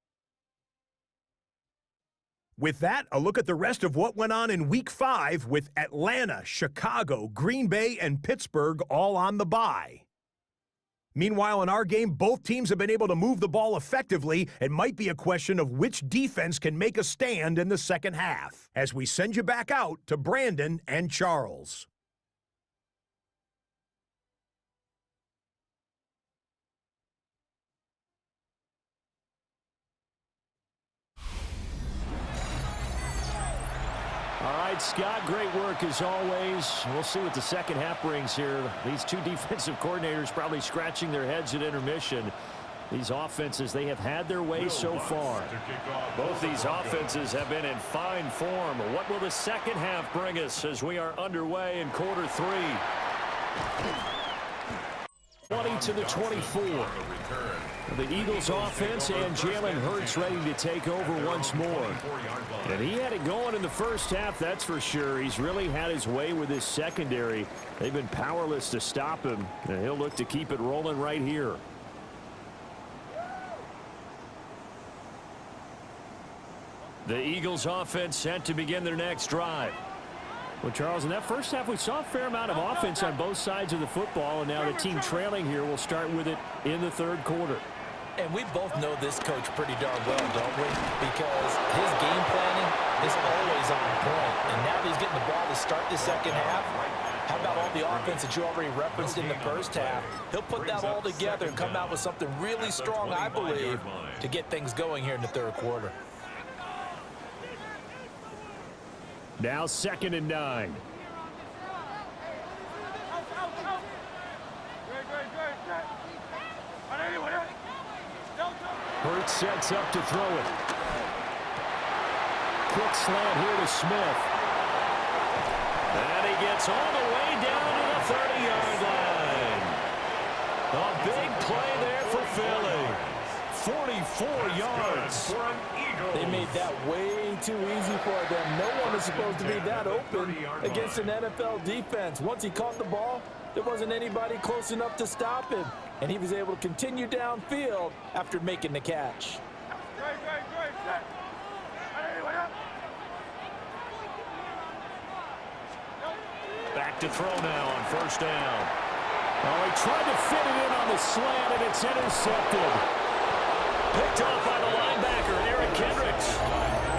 With that, a look at the rest of what went on in Week 5 with Atlanta, Chicago, Green Bay, and Pittsburgh all on the bye. Meanwhile, in our game, both teams have been able to move the ball effectively. It might be a question of which defense can make a stand in the second half. As we send you back out to Brandon and Charles. All right, Scott, great work as always. We'll see what the second half brings here. These two defensive coordinators probably scratching their heads at intermission. These offenses, they have had their way so far. Both these offenses have been in fine form. What will the second half bring us as we are underway in quarter 3? 20-24. The Eagles offense and Jalen Hurts ready to take over once more. And he had it going in the first half, that's for sure. He's really had his way with his secondary. They've been powerless to stop him, and he'll look to keep it rolling right here. The Eagles offense set to begin their next drive. Well, Charles, in that first half, we saw a fair amount of offense on both sides of the football, and now the team trailing here will start with it in the third quarter. And we both know this coach pretty darn well, don't we? Because his game planning is always on point. And now that he's getting the ball to start the second half, how about all the offense that you already referenced in the first half? He'll put that all together and come out with something really strong, I believe, to get things going here in the third quarter. Now 2nd and 9. Hurts sets up to throw it. Quick slant here to Smith. And he gets all the way down to the 30-yard line. A big play there for Philly. 44 yards. They made that way too easy for them. No one is supposed to be that open against an NFL defense. Once he caught the ball, there wasn't anybody close enough to stop him. And he was able to continue downfield after making the catch. Back to throw now on first down. Oh, he tried to fit it in on the slant, and it's intercepted. Picked off by the linebacker, Eric Kendricks.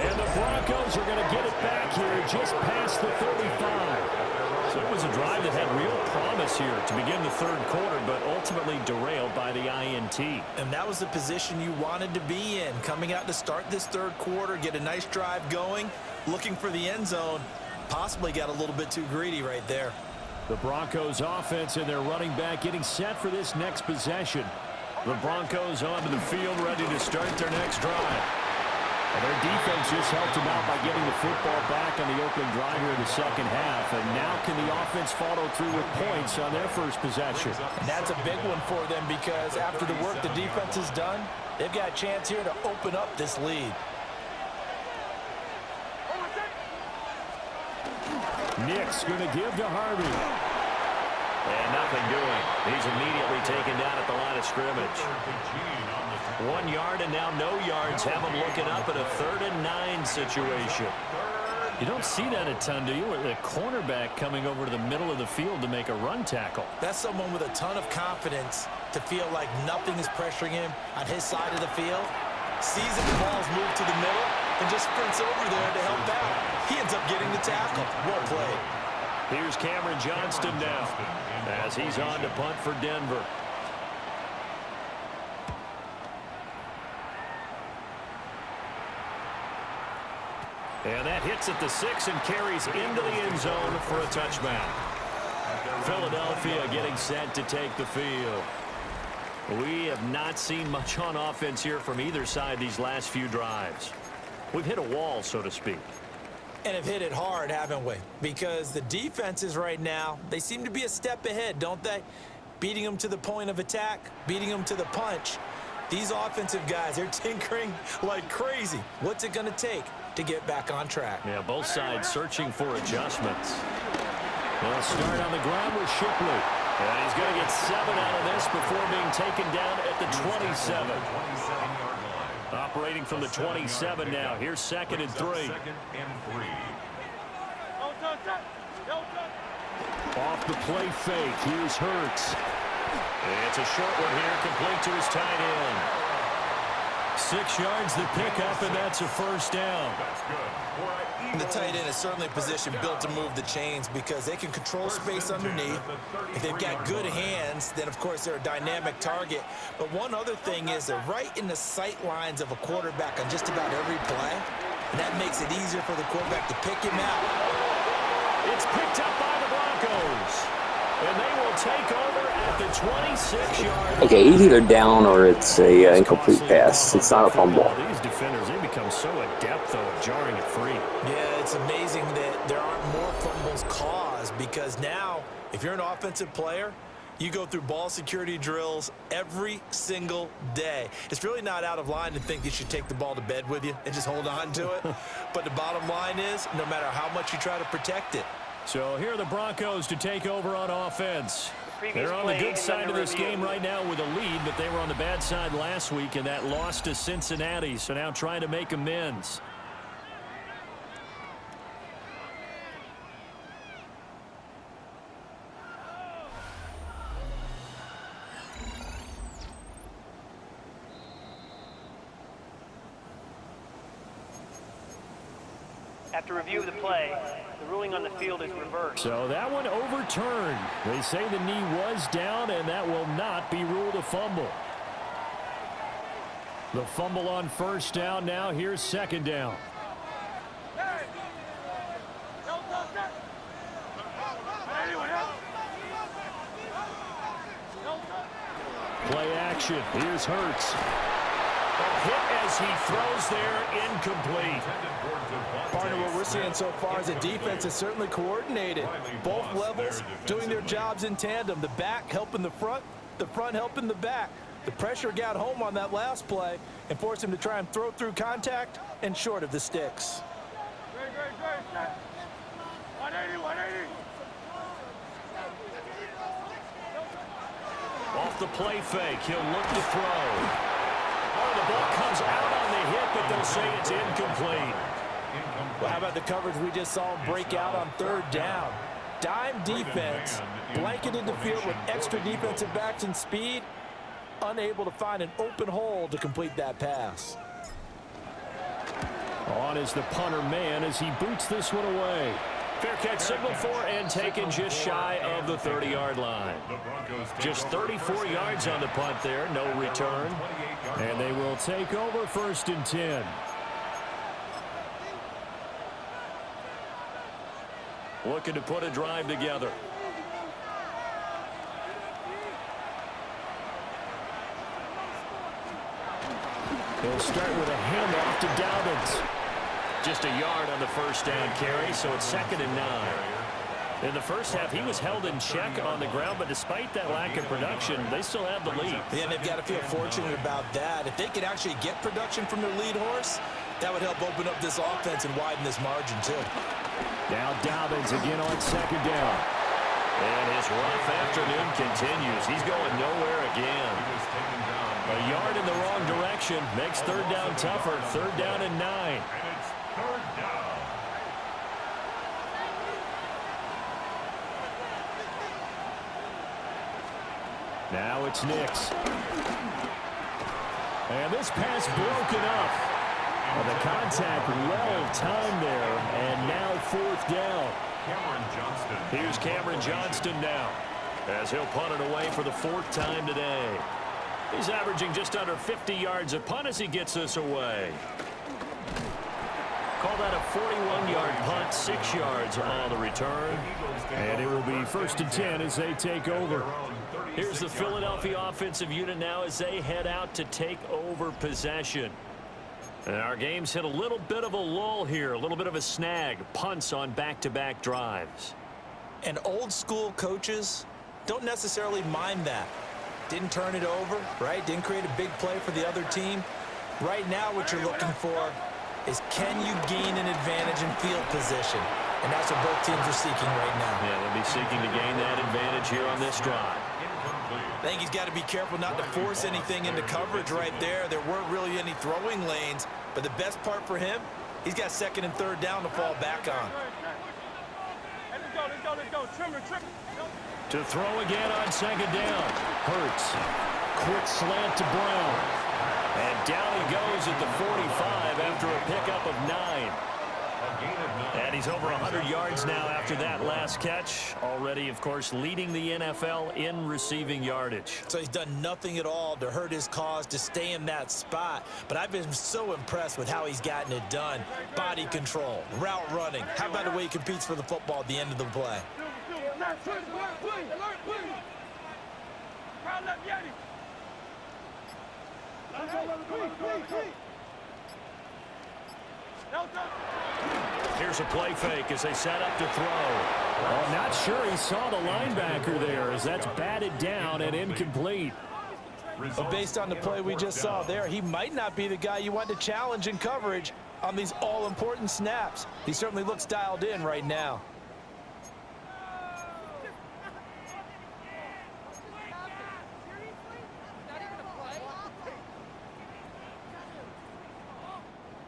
And the Broncos are going to get it back here just past the 35. So it was a drive that had real promise here to begin the third quarter, but ultimately derailed by the INT. And that was the position you wanted to be in, coming out to start this third quarter, get a nice drive going, looking for the end zone. Possibly got a little bit too greedy right there. The Broncos offense and their running back getting set for this next possession. The Broncos onto the field ready to start their next drive. And their defense just helped them out by getting the football back on the opening drive here in the second half. And now can the offense follow through with points on their first possession? And that's a big one for them because after the work the defense has done, they've got a chance here to open up this lead. Nick's going to give to Harvey. And nothing doing. He's immediately taken down at the line of scrimmage. 1 yard and now no yards. Have him looking up at a 3rd and 9 situation. You don't see that a ton, do you? A cornerback coming over to the middle of the field to make a run tackle. That's someone with a ton of confidence to feel like nothing is pressuring him on his side of the field. Sees that the ball's moved to the middle and just sprints over there to help out. He ends up getting the tackle. Well played. Here's Cameron Johnston now as he's on to punt for Denver. And that hits at the 6 and carries into the end zone for a touchback. Philadelphia getting set to take the field. We have not seen much on offense here from either side these last few drives. We've hit a wall, so to speak. And have hit it hard, haven't we? Because the defenses right now, they seem to be a step ahead, don't they? Beating them to the point of attack, beating them to the punch. These offensive guys, they're tinkering like crazy. What's it going to take to get back on track? Yeah, both sides searching for adjustments. They'll start on the ground with Shipley. And he's going to get 7 out of this before being taken down at the 27. A operating from the 27 now. Here's 2nd and 3. Off the play fake. Here's Hurts. It's a short one here, complete to his tight end. 6 yards the pickup, and that's a first down. The tight end is certainly a position built to move the chains because they can control space underneath. If they've got good hands, then of course they're a dynamic target. But one other thing is they're right in the sight lines of a quarterback on just about every play, and that makes it easier for the quarterback to pick him out. It's picked up by the Broncos, and they will take over at the 26-yard line. Okay, he's either down or it's a incomplete pass. It's not a fumble. These defenders, they become so adept, though, at jarring it free. Yeah, it's amazing that there aren't more fumbles caused because now, if you're an offensive player, you go through ball security drills every single day. It's really not out of line to think you should take the ball to bed with you and just hold on to it. But the bottom line is, no matter how much you try to protect it. So here are the Broncos to take over on offense. They're on the good side of this game right now with a lead, but they were on the bad side last week in that loss to Cincinnati, so now trying to make amends. After review of the play, the ruling on the field is reversed. So that one overturned. They say the knee was down, and that will not be ruled a fumble. The fumble on first down now. Here's 2nd down. Play action. Here's Hurts. A hit as he throws there, incomplete. Partner, what we're seeing so far is the defense is certainly coordinated. Both levels doing their jobs in tandem. The back helping the front helping the back. The pressure got home on that last play and forced him to try and throw through contact and short of the sticks. Great. 180. Off the play fake, he'll look to throw. Oh, the ball comes out on the hit, but they'll say it's incomplete. Well, how about the coverage we just saw him break out on 3rd down? Dime defense, blanketed the field with extra defensive backs and speed, unable to find an open hole to complete that pass. On is the punter man as he boots this one away. Fair catch signaled for and taken just shy of the 30-yard line. Just 34 yards on the punt there, no return. And they will take over 1st and 10. Looking to put a drive together. They'll start with a handoff to Dobbins. Just a yard on the first down carry, so it's 2nd and 9. In the first half, he was held in check on the ground, but despite that lack of production, they still have the lead. Yeah, and they've got to feel fortunate about that. If they could actually get production from their lead horse, that would help open up this offense and widen this margin, too. Now Dobbins again on 2nd down. And his rough afternoon continues. He's going nowhere again. A yard in the wrong direction makes 3rd down tougher. 3rd down and 9. Now it's Nix. And this pass broken up. Well, the contact well timed there, and now 4th down. Here's Cameron Johnston now, as he'll punt it away for the 4th time today. He's averaging just under 50 yards a punt as he gets this away. Call that a 41-yard punt, 6 yards on the return. And it will be 1st and 10 as they take over. Here's the Philadelphia offensive unit now as they head out to take over possession. And our game's hit a little bit of a lull here, a little bit of a snag. Punts on back-to-back drives. And old-school coaches don't necessarily mind that. Didn't turn it over, right? Didn't create a big play for the other team. Right now what you're looking for is can you gain an advantage in field position? And that's what both teams are seeking right now. Yeah, they'll be seeking to gain that advantage here on this drive. I think he's got to be careful not to force anything into coverage right there. There weren't really any throwing lanes, but the best part for him, he's got second and third down to fall back on. Let's go. Trimmer. To throw again on second down. Hurts. Quick slant to Brown. And down he goes at the 45 after a pickup of 9. And he's over 100 yards now after that last catch. Already, of course, leading the NFL in receiving yardage. So he's done nothing at all to hurt his cause, to stay in that spot. But I've been so impressed with how he's gotten it done. Body control, route running. How about the way he competes for the football at the end of the play? Here's a play fake as they set up to throw. Well, not sure he saw the linebacker there as that's batted down and incomplete. But based on the play we just saw there, he might not be the guy you want to challenge in coverage on these all-important snaps. He certainly looks dialed in right now.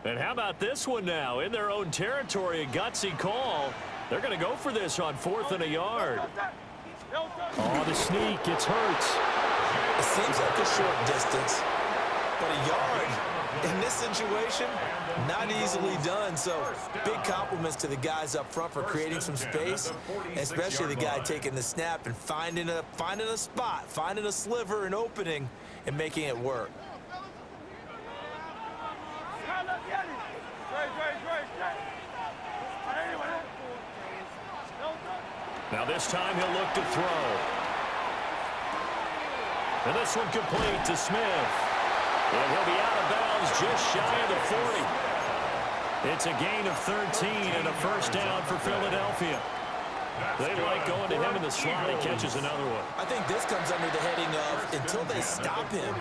And how about this one now? In their own territory, a gutsy call. They're going to go for this on 4th and a yard. Oh, the sneak. It's Hurts. It seems like a short distance, but a yard in this situation, not easily done. So big compliments to the guys up front for creating some space, especially the guy taking the snap and finding a spot, finding a sliver, an opening, and making it work. Now this time he'll look to throw. And this one complete to Smith. And he'll be out of bounds just shy of the 40. It's a gain of 13 and a first down for Philadelphia. They like going to him in the slot. He catches another one. I think this comes under the heading of until they stop him,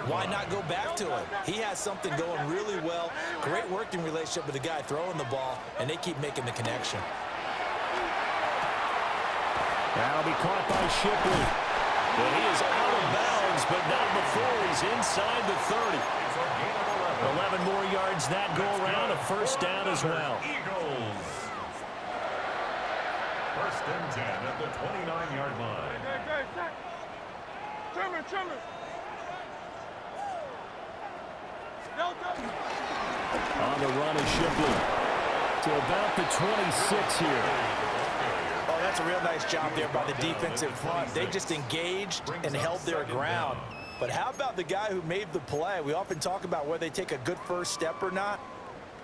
why not go back to him? He has something going really well. Great working relationship with the guy throwing the ball, and they keep making the connection. That'll be caught by Shipley. And he is out of bounds, but not before he's inside the 30. 11 more yards that go around, a first down as well. Eagles. First and 10 at the 29-yard line. Trimmer. On the run is Shipley to about the 26 here. Oh, that's a real nice job there by the defensive front. They just engaged and held their ground. But how about the guy who made the play? We often talk about whether they take a good first step or not.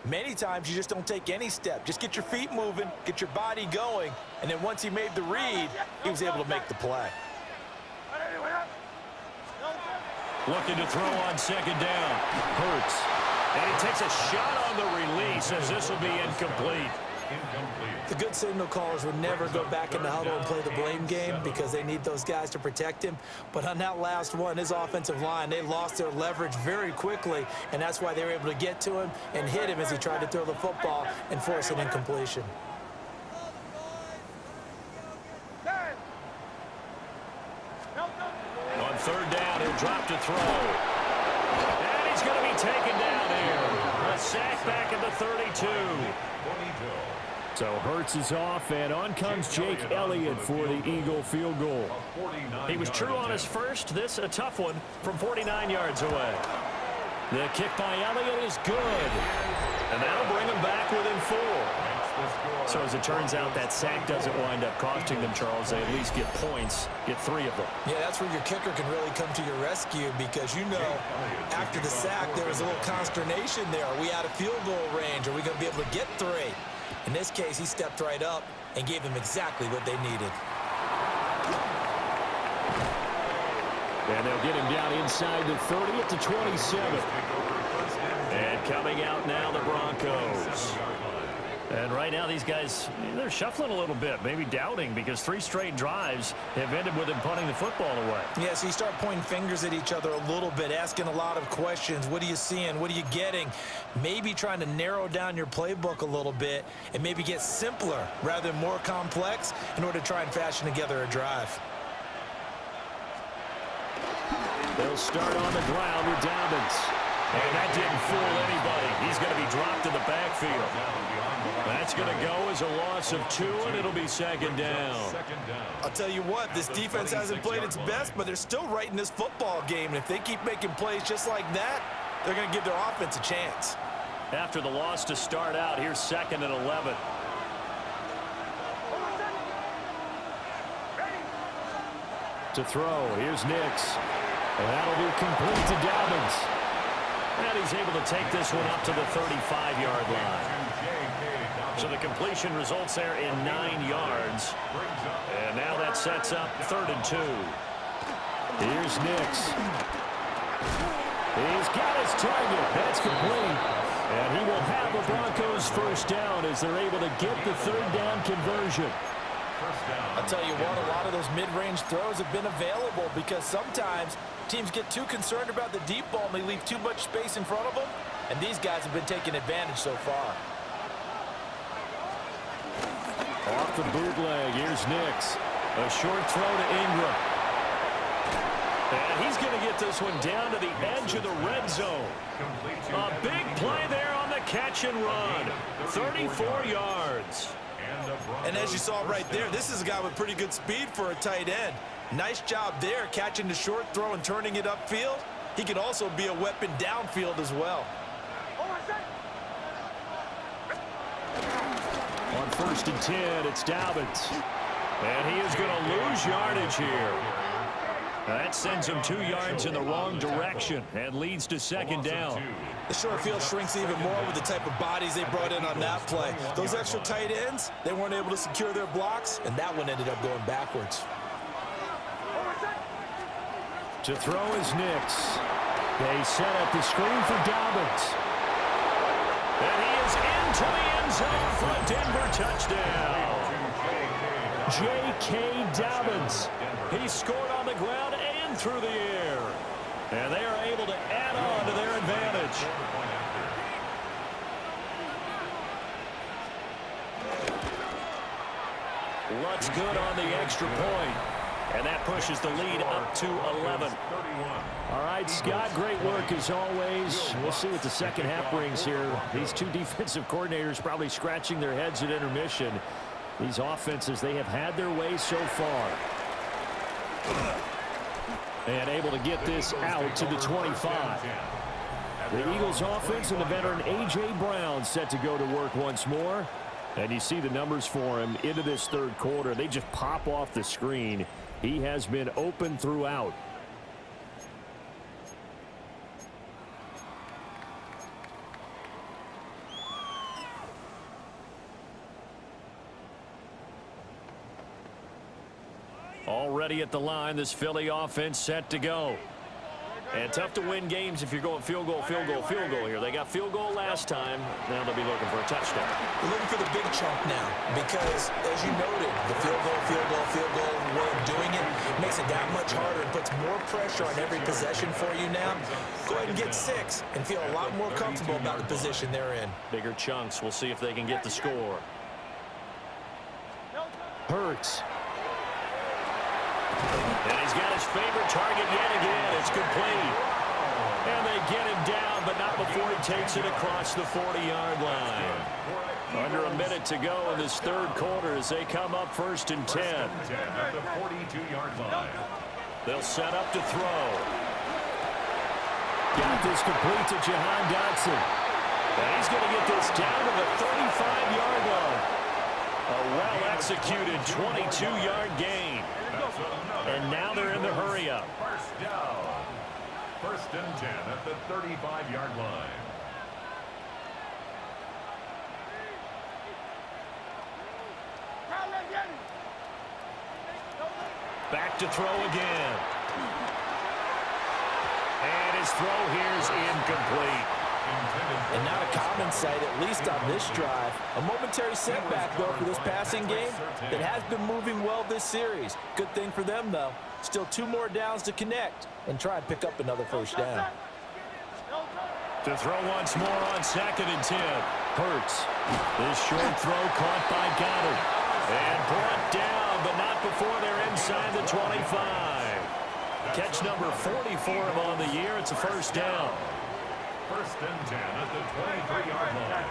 Many times you just don't take any step. Just get your feet moving, get your body going, and then once he made the read, he was able to make the play. Looking to throw on second down. Hurts. And he takes a shot on the release as this will be incomplete. The good signal callers would never go back in the huddle and play the blame game because they need those guys to protect him. But on that last one, his offensive line, they lost their leverage very quickly, and that's why they were able to get to him and hit him as he tried to throw the football and force an incompletion. On third down, he'll drop to throw. And he's going to be taken down here. A sack back at the 32. So Hurts is off, and on comes Jake Elliott for the Eagle field goal. He was true on his first. This a tough one from 49 yards away. The kick by Elliott is good. And that'll bring him back within 4. So as it turns out, that sack doesn't wind up costing them, Charles. They at least get points, get 3 of them. Yeah, that's where your kicker can really come to your rescue because, you know, after the sack, there was a little consternation there. Are we out of field goal range? Are we going to be able to get 3? In this case, he stepped right up and gave them exactly what they needed. And they'll get him down inside the 30 at the 27. And coming out now, the Broncos. And right now, these guys, they're shuffling a little bit, maybe doubting, because 3 straight drives have ended with them punting the football away. Yeah, so you start pointing fingers at each other a little bit, asking a lot of questions. What are you seeing? What are you getting? Maybe trying to narrow down your playbook a little bit and maybe get simpler rather than more complex in order to try and fashion together a drive. They'll start on the ground with Dobbins. And that didn't fool anybody. He's going to be dropped in the backfield. That's going to go as a loss of 2, and it'll be second down. I'll tell you what, this defense hasn't played its best, but they're still right in this football game. And if they keep making plays just like that, they're going to give their offense a chance. After the loss to start out, here's 2nd and 11. To throw, here's Nix. And that'll be complete to Dobbins. And he's able to take this one up to the 35-yard line. So the completion results there in 9 yards. And now that sets up 3rd and 2. Here's Nix. He's got his target. That's complete. And he will have the Broncos first down as they're able to get the 3rd down conversion. I'll tell you what, a lot of those mid-range throws have been available because sometimes teams get too concerned about the deep ball and they leave too much space in front of them, and these guys have been taking advantage so far. Off the bootleg, here's Nix. A short throw to Ingram. And he's going to get this one down to the edge of the red zone. A big play there on the catch and run. 34 yards. And as you saw right there, this is a guy with pretty good speed for a tight end. Nice job there catching the short throw and turning it upfield. He can also be a weapon downfield as well. On 1st and 10, it's Dobbins. And he is going to lose yardage here. That sends him 2 yards in the wrong direction and leads to 2nd down. The short field shrinks even more with the type of bodies they brought in on that play. Those extra tight ends, they weren't able to secure their blocks, and that one ended up going backwards. To throw is Nix. They set up the screen for Dobbins. And he is into the end zone for a Denver touchdown. J.K. Dobbins. He scored on the ground and through the air. And they are able to add on to their advantage. Lutz good on the extra point. And that pushes the lead up to 11. All right, Scott, great work as always. We'll see what the second half brings here. These two defensive coordinators probably scratching their heads at intermission. These offenses, they have had their way so far. And able to get this out to the 25. The Eagles offense and the veteran A.J. Brown set to go to work once more. And you see the numbers for him into this 3rd quarter. They just pop off the screen. He has been open throughout. Already at the line, this Philly offense set to go. And tough to win games if you're going field goal, field goal, field goal here. They got field goal last time. Now they'll be looking for a touchdown. We're looking for the big chunk now because, as you noted, the field goal way of doing it makes it that much harder and puts more pressure on every possession for you now. Go ahead and get 6 and feel a lot more comfortable about the position they're in. Bigger chunks. We'll see if they can get the score. Hurts. And he's got his favorite target yet again. It's complete. And they get him down, but not before he takes it across the 40-yard line. Under a minute to go in this 3rd quarter as they come up 1st and 10. At the 42-yard line. They'll set up to throw. Got this complete to Jahan Dotson. And he's going to get this down to the 35-yard line. A well-executed 22-yard gain. And now they're in the hurry-up. First down. 1st and 10 at the 35-yard line. Back to throw again. And his throw here is incomplete. And not a common sight, at least on this drive. A momentary setback, though, for this passing game that has been moving well this series. Good thing for them, though. Still 2 more downs to connect and try and pick up another first down. To throw once more on 2nd and 10. Hurts. This short throw caught by Goddard. And brought down, but not before they're inside the 25. Catch number 40 for him on the year. It's a first down. First and 10 at the 23-yard line.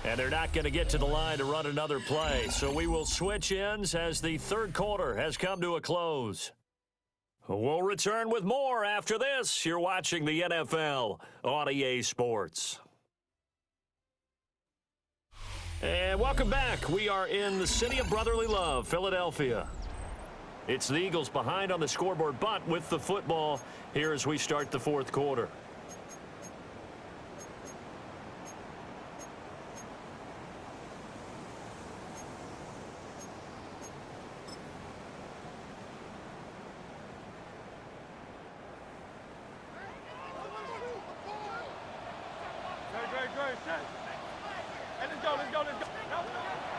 And they're not going to get to the line to run another play. So we will switch ends as the third quarter has come to a close. We'll return with more after this. You're watching the NFL on EA Sports. And welcome back. We are in the city of brotherly love, Philadelphia. It's the Eagles behind on the scoreboard, but with the football here as we start the fourth quarter.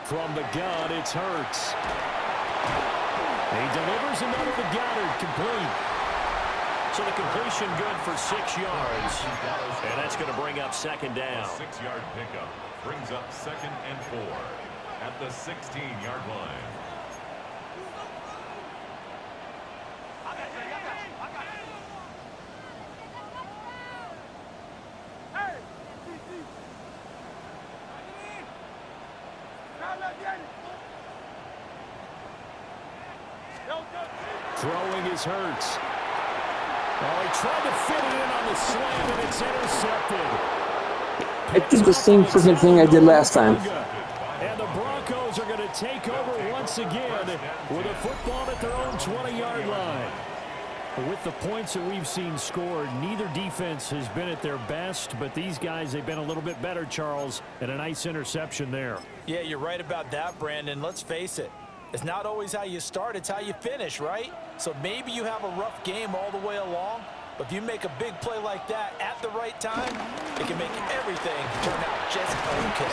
From the gun, it's Hurts. He delivers another to Goddard, complete. So the completion good for 6 yards. And that's going to bring up second down. A 6-yard pickup brings up 2nd and 4 at the 16-yard line. Throwing is Hurts. Oh, he tried to fit it in on the slant, and it's intercepted. I did the same freaking thing I did last time. And the Broncos are going to take over once again with a football at their own 20-yard line. With the points that we've seen scored, neither defense has been at their best, but these guys, they've been a little bit better, Charles, and a nice interception there. Yeah, you're right about that, Brandon. Let's face it. It's not always how you start, it's how you finish, right? So maybe you have a rough game all the way along, but if you make a big play like that at the right time, it can make everything turn out just okay.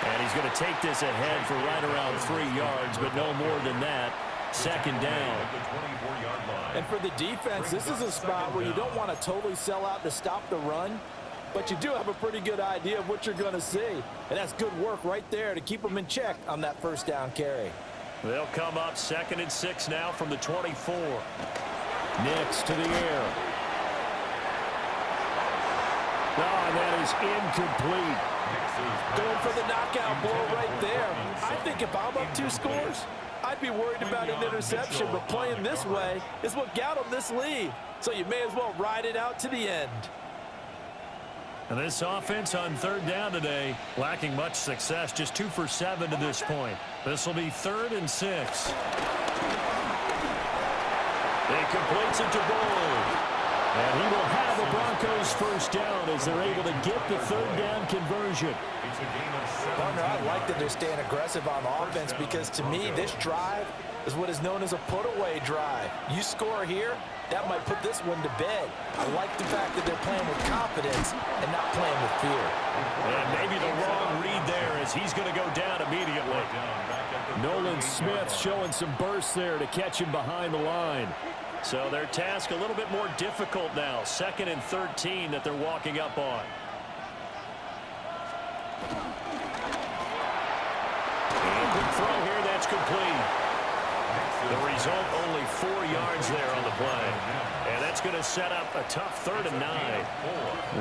And he's going to take this ahead for right around 3 yards, but no more than that. Second down. And for the defense, this is a spot where you don't want to totally sell out to stop the run, but you do have a pretty good idea of what you're going to see. And that's good work right there to keep them in check on that first down carry. They'll come up 2nd and 6 now from the 24. Nix to the air. Oh, and that is incomplete. Going for the knockout blow right there. I think if I'm up 2 scores, I'd be worried about an interception, but playing this way is what got them this lead. So you may as well ride it out to the end. And this offense on 3rd down today, lacking much success, just 2 for 7 to this point. This will be 3rd and 6. He completes it to Bull. And he will have the Broncos first down as they're able to get the 3rd down conversion. Partner, I like that they're staying aggressive on offense because to me, this drive is what is known as a put-away drive. You score here, that might put this one to bed. I like the fact that they're playing with confidence and not playing with fear. And maybe the wrong read there as he's going to go down immediately. Nolan Smith showing some bursts there to catch him behind the line. So their task a little bit more difficult now. 2nd and 13 that they're walking up on. And quick throw here, that's complete. The result, only 4 yards there on the play. And that's going to set up a tough 3rd and 9.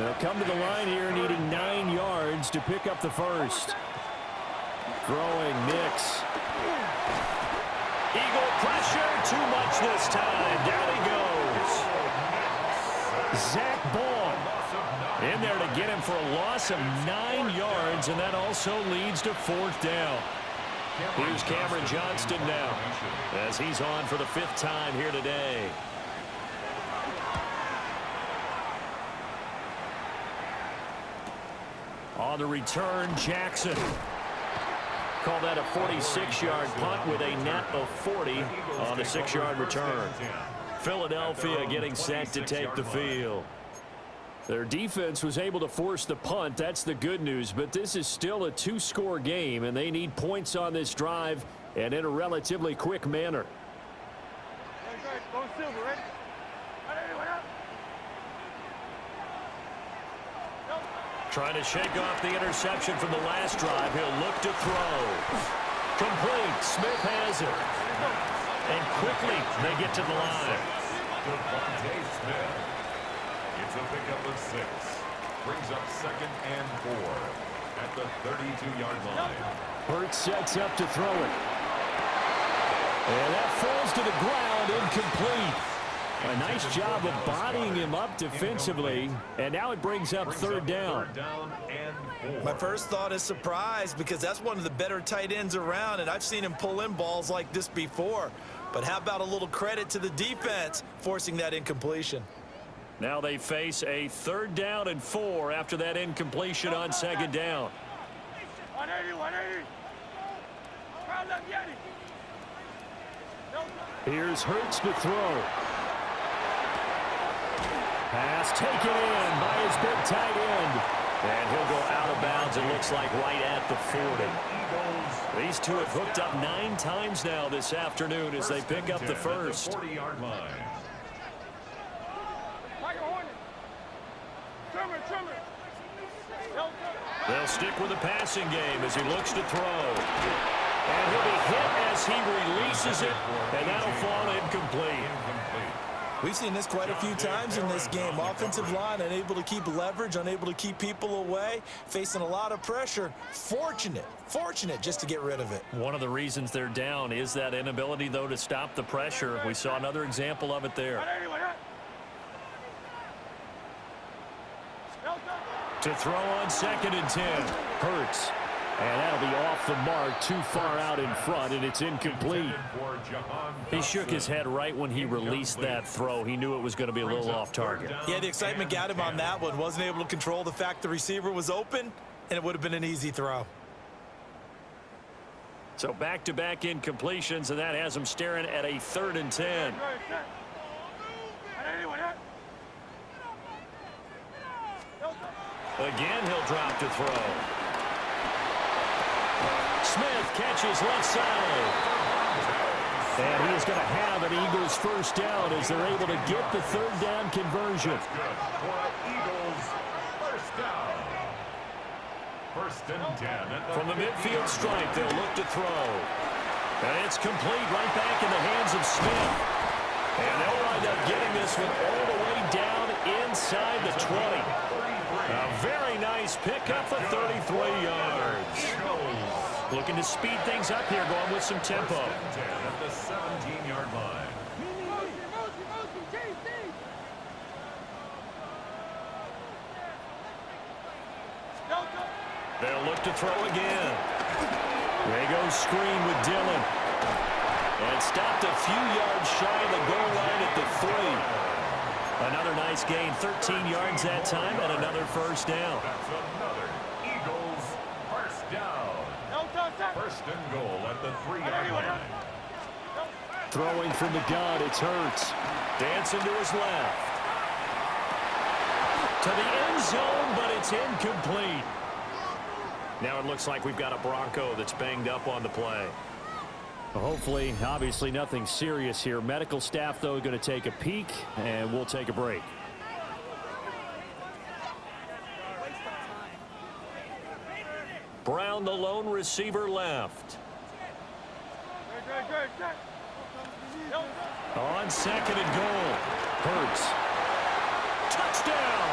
They'll come to the line here needing 9 yards to pick up the first. Throwing Nix. Eagle pressure, too much this time. Down he goes. Zach Ball in there to get him for a loss of 9 yards, and that also leads to 4th down. Here's Cameron Johnston now as he's on for the 5th time here today. On the return, Jackson. Call that a 46-yard punt with a net of 40 on a 6-yard return. Philadelphia getting set to take the field. Their defense was able to force the punt. That's the good news. But this is still a 2-score game, and they need points on this drive and in a relatively quick manner. Trying to shake off the interception from the last drive. He'll look to throw. Complete. Smith has it. And quickly they get to the line. Devontae Smith. It's a pickup of 6. Brings up 2nd and 4 at the 32-yard line. Hurts sets up to throw it. And that falls to the ground, incomplete. A nice job of bodying him up defensively, and now it brings up 3rd down. My first thought is surprise, because that's one of the better tight ends around, and I've seen him pull in balls like this before. But how about a little credit to the defense forcing that incompletion? Now they face a 3rd down and 4 after that incompletion on 2nd down. 180, 180. Crowd left Yeti. Here's Hurts to throw. Pass taken in by his big tight end. And he'll go out of bounds, it looks like, right at the 40. These two have hooked up 9 times now this afternoon as they pick up the first. 40-yard line. They'll stick with the passing game as he looks to throw. And he'll be hit as he releases it, and that'll fall incomplete. We've seen this quite a few times in this game. Offensive line unable to keep leverage, unable to keep people away, facing a lot of pressure. Fortunate just to get rid of it. One of the reasons they're down is that inability, though, to stop the pressure. We saw another example of it there. To throw on 2nd and 10. Hurts. And that'll be off the mark, too far out in front, and it's incomplete. He shook his head right when he released that throw. He knew it was going to be a little off target. Yeah, the excitement got him on that one. Wasn't able to control the fact the receiver was open, and it would have been an easy throw. So back-to-back incompletions, and that has him staring at a 3rd and 10. Again, he'll drop to throw. Smith catches left side. And he is going to have an Eagles first down as they're able to get the 3rd down conversion. That's good for Eagles first down. 1st and 10. From the midfield stripe, they'll look to throw. And it's complete right back in the hands of Smith. And they'll wind up getting this one all the way down inside the 20. A very nice pickup for 33 yards. Looking to speed things up here, going with some tempo. At the 17-yard line. They'll look to throw again. They go screen with Dillon. And stopped a few yards shy of the goal line at the 3. Another nice gain, 13 yards that time, and another first down. That's another Eagles first down. 1st and goal at the 3-yard line. Throwing from the gun, it's Hurts. Dancing to his left. To the end zone, but it's incomplete. Now it looks like we've got a Bronco that's banged up on the play. Hopefully, obviously nothing serious here. Medical staff, though, going to take a peek, and we'll take a break. Brown, the lone receiver, left. On 2nd and goal. Hurts. Touchdown!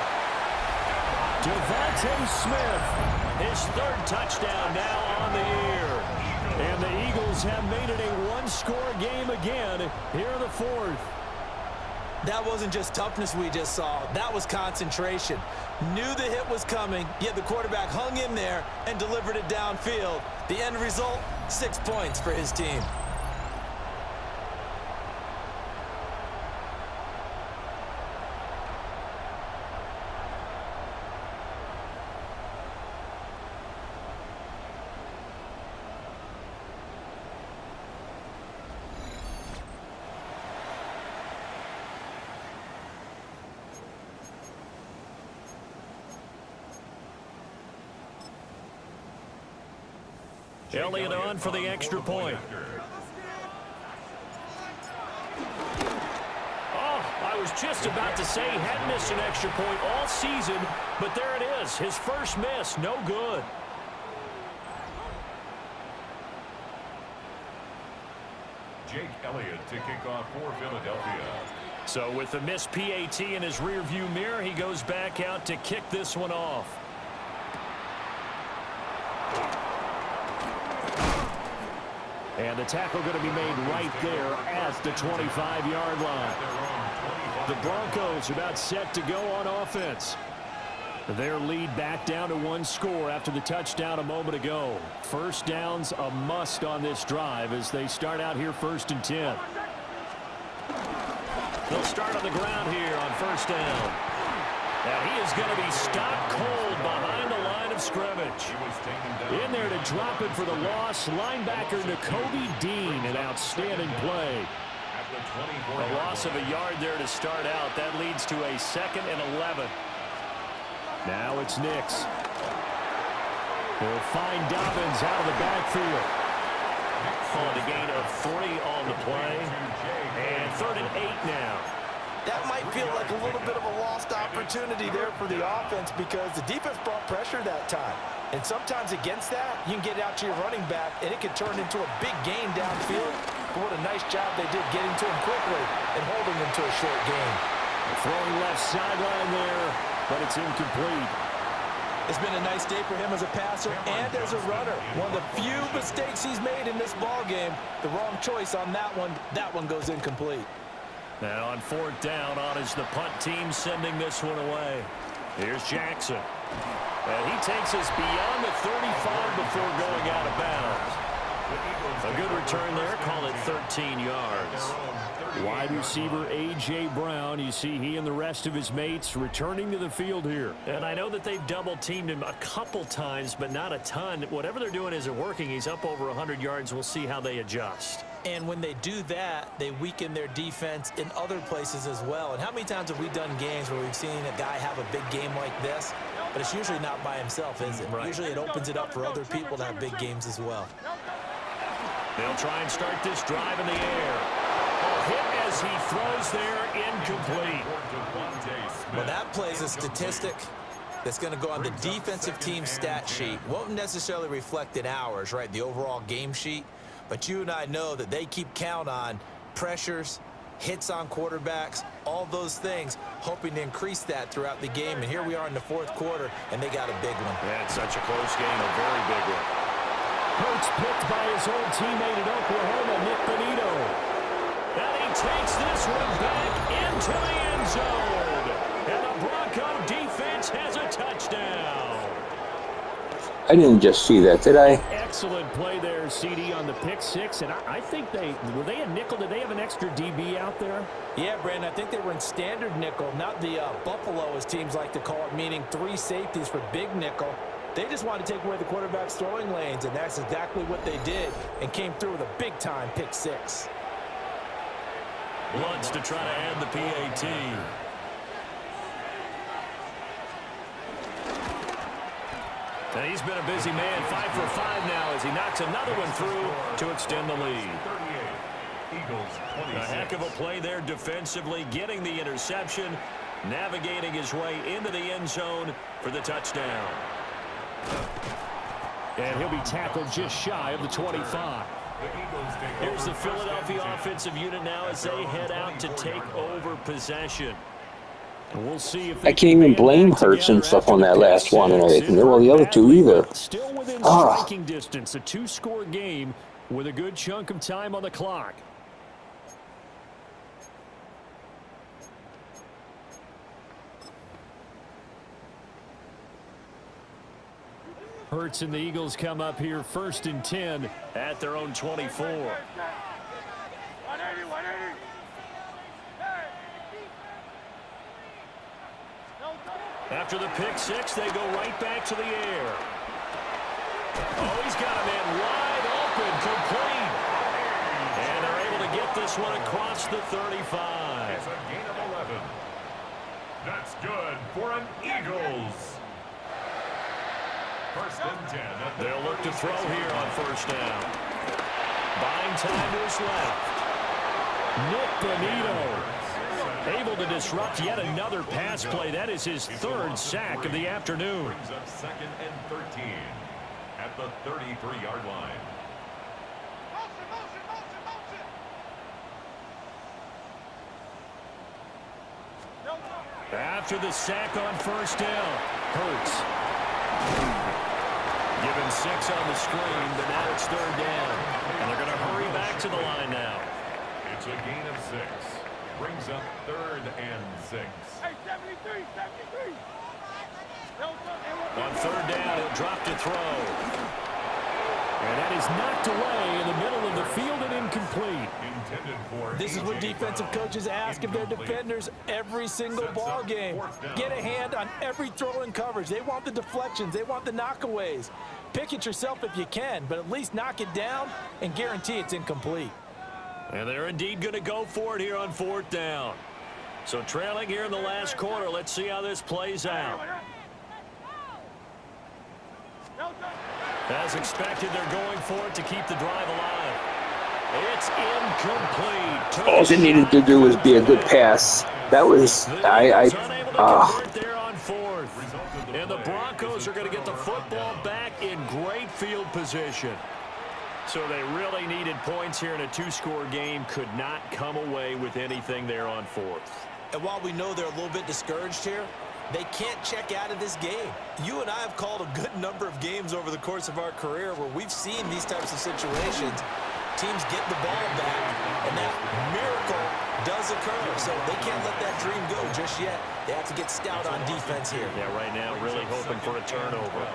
Devontae Smith. His 3rd touchdown now on the year. And the Eagles have made it a one-score game again here in the 4th. That wasn't just toughness we just saw. That was concentration. Knew the hit was coming, yet the quarterback hung in there and delivered it downfield. The end result, 6 points for his team. Elliott on for the extra point. Oh, I was just about to say he hadn't missed an extra point all season, but there it is. His first miss, no good. Jake Elliott to kick off for Philadelphia. So with the missed PAT in his rearview mirror, he goes back out to kick this one off. And the tackle going to be made right there at the 25-yard line. The Broncos about set to go on offense. Their lead back down to 1 score after the touchdown a moment ago. First down's a must on this drive as they start out here 1st and 10. They'll start on the ground here on 1st down. Now he is going to be stopped cold behind the line of scrimmage. In there to drop it for the loss, linebacker Nakobe Dean, an outstanding play. A loss of a yard there to start out. That leads to a 2nd and 11. Now it's Nix. They'll find Dobbins out of the backfield. On a gain of 3 on the play. And 3rd and 8 now. That might feel like a little bit of a lost opportunity there for the offense because the defense brought pressure that time. And sometimes against that, you can get it out to your running back, and it can turn into a big gain downfield. But what a nice job they did getting to him quickly and holding him to a short gain. Throwing left sideline there, but it's incomplete. It's been a nice day for him as a passer and as a runner. One of the few mistakes he's made in this ball game. The wrong choice on that one. That one goes incomplete. Now on 4th down, on is the punt team sending this one away. Here's Jackson. And he takes us beyond the 35 before going out of bounds. A good return there. Call it 13 yards. Wide receiver A.J. Brown. You see he and the rest of his mates returning to the field here. And I know that they've double-teamed him a couple times, but not a ton. Whatever they're doing isn't working. He's up over 100 yards. We'll see how they adjust. And when they do that, they weaken their defense in other places as well. And how many times have we done games where we've seen a guy have a big game like this, but it's usually not by himself, is it? Right. Usually it opens it up for other people to have big games as well. They'll try and start this drive in the air. A hit as he throws there, incomplete. Well, that plays a statistic that's going to go on the defensive team stat sheet. Won't necessarily reflect in ours, right, the overall game sheet. But you and I know that they keep count on pressures, hits on quarterbacks, all those things, hoping to increase that throughout the game. And here we are in the 4th quarter, and they got a big one. Yeah, it's such a close game, a very big one. Hurts picked by his old teammate at Oklahoma, Nick Bonito. And he takes this one back into the end zone. And the Bronco defense has a touchdown. I didn't just see that, did I? Excellent play there, CD, on the pick 6. And I think were they a nickel? Did they have an extra DB out there? Yeah, Brandon, I think they were in standard nickel, not the Buffalo, as teams like to call it, meaning 3 safeties for big nickel. They just wanted to take away the quarterback's throwing lanes, and that's exactly what they did and came through with a big-time pick 6. Lutz to try to add the PAT. And he's been a busy man, 5 for 5 now as he knocks another one through to extend the lead. A heck of a play there defensively, getting the interception, navigating his way into the end zone for the touchdown. And he'll be tackled just shy of the 25. Here's the Philadelphia offensive unit now as they head out to take over possession. We'll see if I can't even blame Hurts and stuff on that last one and everything. Well, the other two either. Still within striking distance, a 2-score game with a good chunk of time on the clock. Hurts and the Eagles come up here 1st and 10 at their own 24. 180, 180. After the pick 6, they go right back to the air. Oh, he's got a man wide open, complete. And they're able to get this one across the 35. It's a gain of 11. That's good for an Eagles. 1st and 10. They'll look to throw here on 1st down. Buying time to his left. Nick Bonito able to disrupt yet another pass play. That is his 3rd sack of the afternoon. Brings up 2nd and 13 at the 33-yard line. after the sack on first down. Hurts. Given 6 on the screen, but now it's third down. And they're going to hurry back to the line now. It's a gain of 6. Brings up 3rd and 6. Hey, 73, 73. On third down, he'll drop to throw. And that is knocked away in the middle of the field and incomplete. This is what defensive coaches ask of their defenders every single ball game. Get a hand on every throw in coverage. They want the deflections. They want the knockaways. Pick it yourself if you can, but at least knock it down and guarantee it's incomplete. And they're indeed going to go for it here on fourth down. So trailing here in the last quarter. Let's see how this plays out. As expected, they're going for it to keep the drive alive. It's incomplete. All they needed to do was be a good pass. That was, There on fourth. And the Broncos are going to get the football back in great field position. So they really needed points here in a 2-score game. Could not come away with anything there on fourth. And while we know they're a little bit discouraged here, they can't check out of this game. You and I have called a good number of games over the course of our career where we've seen these types of situations. Teams get the ball back, and that miracle does occur. So they can't let that dream go just yet. They have to get stout on defense here. Yeah, right now really hoping for a turnover.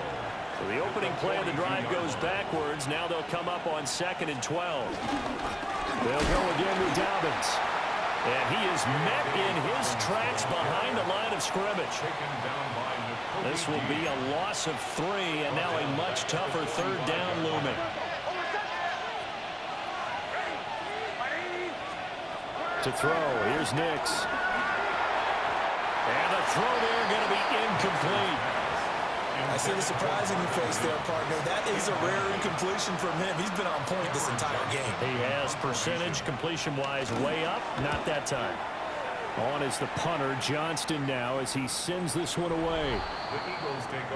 So the opening play of the drive goes backwards. Now they'll come up on 2nd and 12. They'll go again with Dobbins. And he is met in his tracks behind the line of scrimmage. This will be a loss of 3, and now a much tougher third down looming. To throw, here's Nix. And the throw there going to be incomplete. I see the surprise in your face there, partner. That is a rare incompletion from him. He's been on point this entire game. He has percentage completion-wise way up. Not that time. On is the punter, Johnston now, as he sends this one away.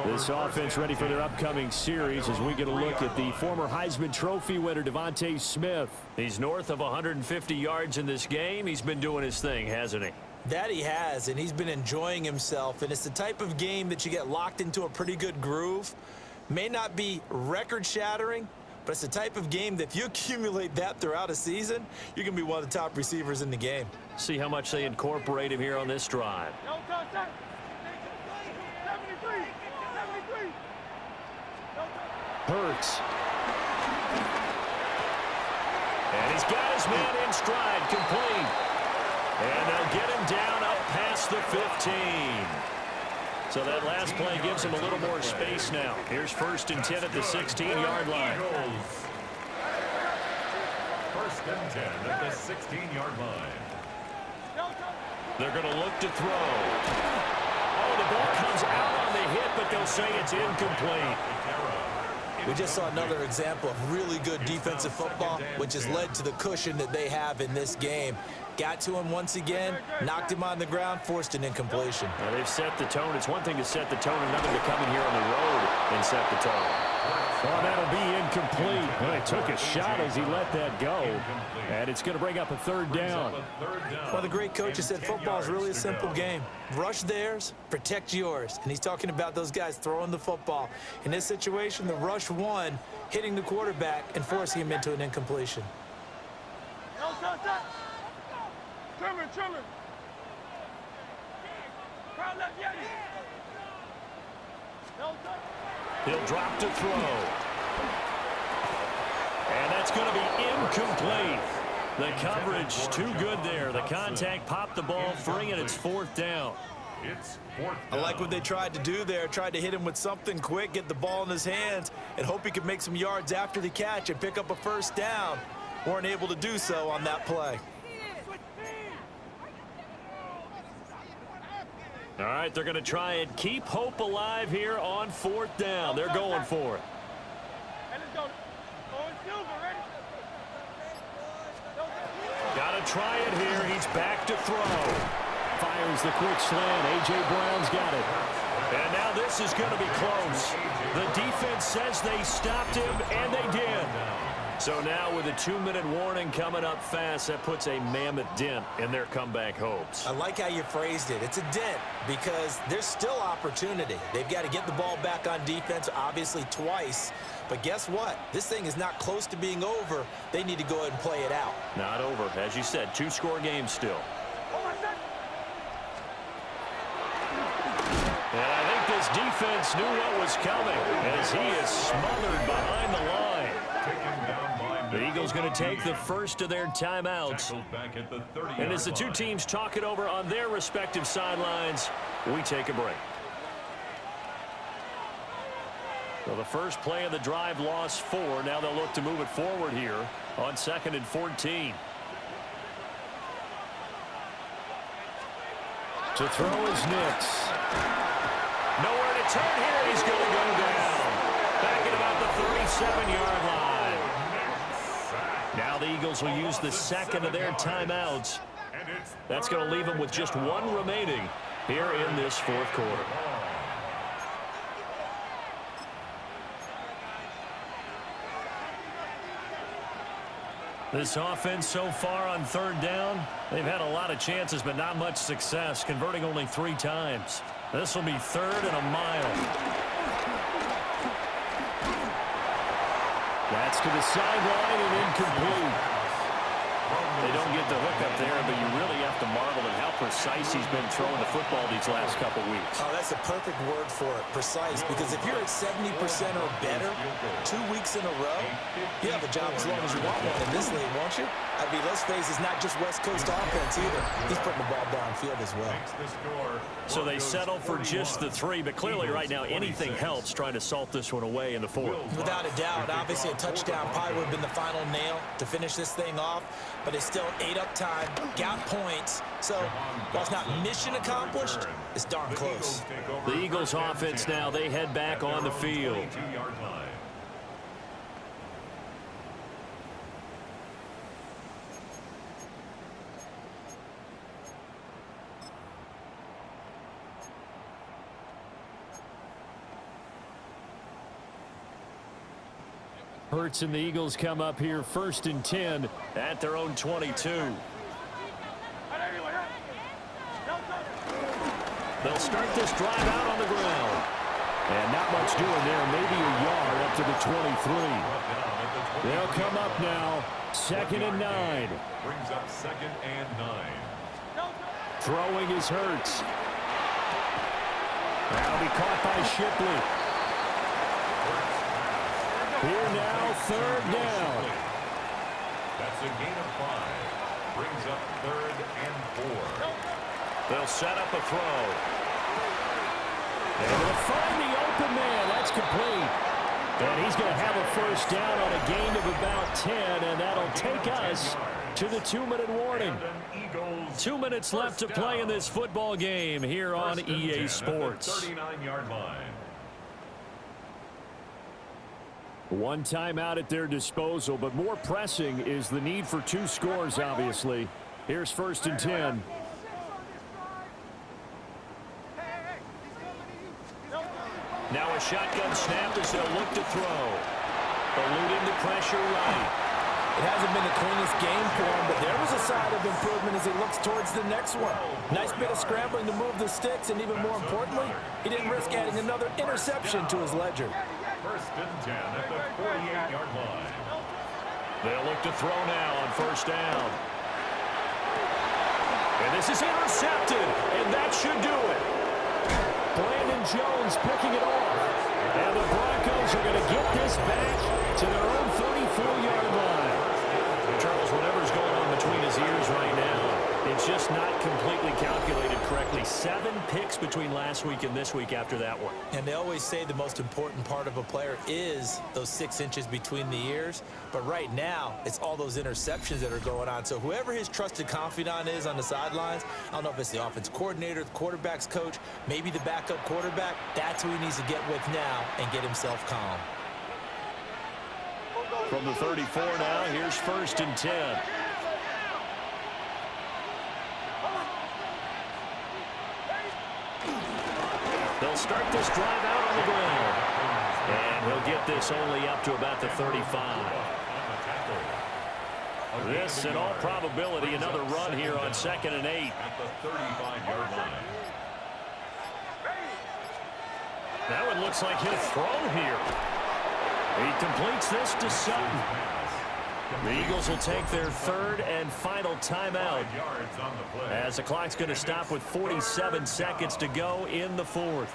This offense ready for their upcoming series as we get a look at the former Heisman Trophy winner, Devontae Smith. He's north of 150 yards in this game. He's been doing his thing, hasn't he? That he has, and he's been enjoying himself. And it's the type of game that you get locked into a pretty good groove. May not be record-shattering, but it's the type of game that if you accumulate that throughout a season, you're going to be one of the top receivers in the game. See how much they incorporate him here on this drive. 73, 73. Hurts. And he's got his man in stride, complete. And they'll get him down up past the 15. So that last play gives him a little more space now. Here's 1st and 10 at the 16-yard line. 1st and 10 at the 16-yard line. They're going to look to throw. Oh, the ball comes out on the hit, but they'll say it's incomplete. We just saw another example of really good defensive football, which has led to the cushion that they have in this game. Got to him once again, knocked him on the ground, forced an incompletion. Now they've set the tone. It's one thing to set the tone, another to come in here on the road and set the tone. Well, that'll be incomplete. Well, he took a shot as he let that go. And it's going to bring up a 3rd down. Well, the great coach has said football is really a simple game. Rush theirs, protect yours. And he's talking about those guys throwing the football. In this situation, the rush one, hitting the quarterback and forcing him into an incompletion. Trimmer. Crowd left, Yeti. He'll drop to throw. And that's going to be incomplete. The coverage too good there. The contact popped the ball free, and it's 4th down. It's 4th down. I like what they tried to do there. Tried to hit him with something quick, get the ball in his hands, and hope he could make some yards after the catch and pick up a 1st down. Weren't able to do so on that play. All right, they're going to try and keep hope alive here on 4th down. They're going for it. Hey, let's go. Oh, it's Silver, ready? Got to try it here. He's back to throw. Fires the quick slant. A.J. Brown's got it. And now this is going to be close. The defense says they stopped him, and they did. So now with a 2-minute warning coming up fast, that puts a mammoth dent in their comeback hopes. I like how you phrased it. It's a dent because there's still opportunity. They've got to get the ball back on defense, obviously twice. But guess what? This thing is not close to being over. They need to go ahead and play it out. Not over. As you said, 2-score game still. And I think this defense knew what was coming as he is smothered behind the line. The Eagles going to take the first of their timeouts. And as the two teams talk it over on their respective sidelines, we take a break. So the first play of the drive lost 4. Now they'll look to move it forward here on 2nd and 14. To throw is Nix. Nowhere to turn here. He's going to go down. Back at about the 37-yard line. Now the Eagles will use the second of their timeouts. That's going to leave them with just 1 remaining here in this 4th quarter. This offense so far on 3rd down, they've had a lot of chances but not much success, converting only 3 times. This will be 3rd and a mile. That's to the sideline and incomplete. They don't get the hook up there, but you really have to marvel at how precise he's been throwing the football these last couple weeks. Oh, that's a perfect word for it, precise, because if you're at 70% or better 2 weeks in a row, you have a job as long as you want one in this league, won't you? I mean, let's face it, it's not just West Coast offense either. He's putting the ball downfield as well. So they settle for just the 3, but clearly right now anything helps trying to salt this one away in the 4th. Without a doubt, obviously a touchdown probably would have been the final nail to finish this thing off, but it's still 8 up time, got points, so while it's not mission accomplished, it's darn close. The Eagles offense now, they head back on the field. Hurts and the Eagles come up here 1st and 10 at their own 22. They'll start this drive out on the ground. And not much doing there, maybe a yard up to the 23. They'll come up now, 2nd and 9. Brings up 2nd and 9. Throwing is Hurts. That'll be caught by Shipley. Here now, 3rd down. That's a gain of 5. Brings up 3rd and 4. They'll set up a throw. And they'll find the open man. That's complete. And he's going to have a 1st down on a gain of about 10, and that'll take us to the 2-minute warning. 2 minutes left to play in this football game here on EA Sports. 39-yard line. 1 timeout at their disposal, but more pressing is the need for 2 scores, obviously. Here's 1st and 10. Now a shotgun snap as they'll look to throw. Eluding the pressure right. It hasn't been the cleanest game for him, but there was a sign of improvement as he looks towards the next one. Nice bit of scrambling to move the sticks, and even more importantly, he didn't risk adding another interception to his ledger. 1st and 10 at the 48-yard line. They'll look to throw now on 1st down. And this is intercepted, and that should do it. Brandon Jones picking it off. And the Broncos are going to get this back to their own 34-yard line. Charles, whatever's going on between his ears right now, it's just not completely calculated correctly. 7 picks between last week and this week after that one. And they always say the most important part of a player is those 6 inches between the ears. But right now, it's all those interceptions that are going on. So whoever his trusted confidant is on the sidelines, I don't know if it's the offense coordinator, the quarterback's coach, maybe the backup quarterback, that's who he needs to get with now and get himself calm. From the 34 now, here's 1st and 10. They'll start this drive out on the ground. And he'll get this only up to about the 35. This, in all probability, another run here on 2nd and 8. At the 35-yard line. Now it looks like he'll throw here. He completes this to Sutton. The Eagles will take their 3rd and final timeout, as the clock's going to stop with 47 seconds to go in the 4th.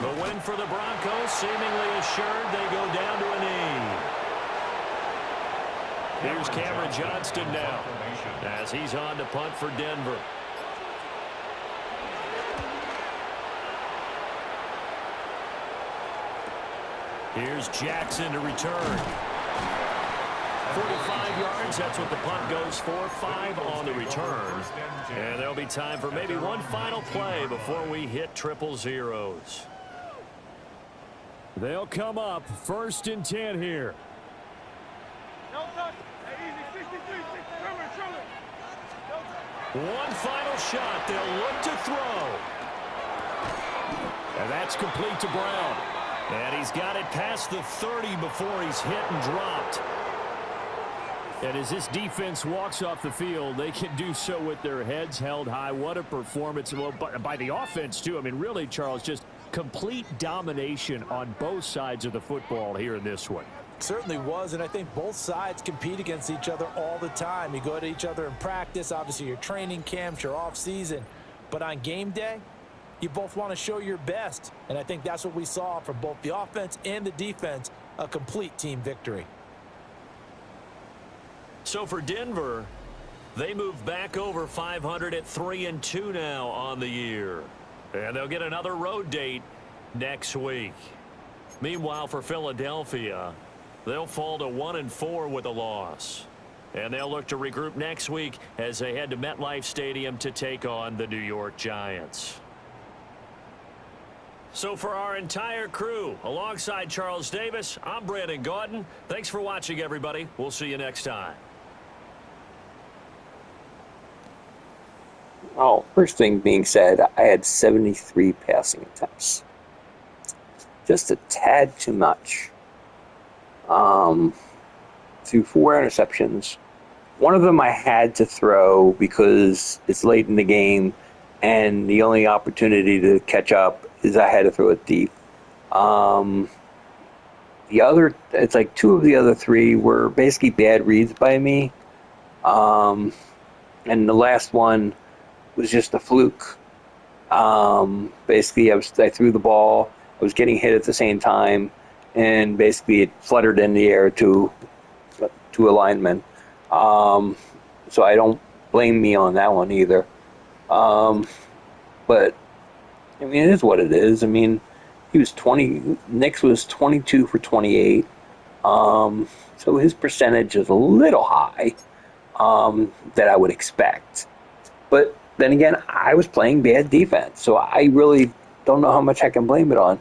The win for the Broncos, seemingly assured. They go down to a knee. Here's Cameron Johnston now, as he's on to punt for Denver. Here's Jackson to return. 45 yards, that's what the punt goes for. 5 on the return. And there'll be time for maybe one final play before we hit triple zeros. They'll come up 1st and 10 here. No touch. Hey, easy. 63. One final shot. They'll look to throw. And that's complete to Brown. And he's got it past the 30 before he's hit and dropped. And as this defense walks off the field, they can do so with their heads held high. What a performance by the offense, too. I mean, really, Charles, just complete domination on both sides of the football here in this one. Certainly was, and I think both sides compete against each other all the time. You go to each other in practice, obviously your training camps, your off-season. But on game day, you both want to show your best. And I think that's what we saw from both the offense and the defense, a complete team victory. So for Denver, they move back over 500 at 3-2 now on the year. And they'll get another road date next week. Meanwhile, for Philadelphia, they'll fall to 1-4 with a loss. And they'll look to regroup next week as they head to MetLife Stadium to take on the New York Giants. So for our entire crew, alongside Charles Davis, I'm Brandon Gaudin. Thanks for watching, everybody. We'll see you next time. Oh, first thing being said, I had 73 passing attempts. Just a tad too much. Threw 4 interceptions. One of them I had to throw because it's late in the game, and the only opportunity to catch up is I had to throw it deep. The other, it's like 2 of the other 3 were basically bad reads by me. And the last one was just a fluke. Basically, I threw the ball. I was getting hit at the same time, and basically it fluttered in the air to a lineman. So I don't blame me on that one either. But I mean, it is what it is. I mean, Nix was 22 for 28. So his percentage is a little high, that I would expect. But then again, I was playing bad defense, so I really don't know how much I can blame it on.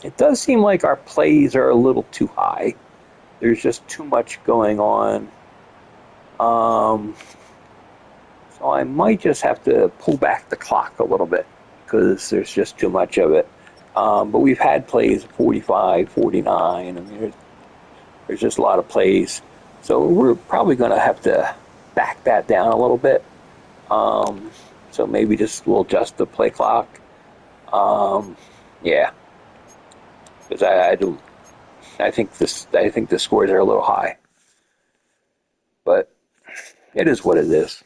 It does seem like our plays are a little too high. There's just too much going on. So I might just have to pull back the clock a little bit because there's just too much of it. But we've had plays 45, 49. I mean, there's just a lot of plays. So we're probably going to have to back that down a little bit. So maybe just we'll adjust the play clock. Yeah, because I think the scores are a little high, but it is what it is.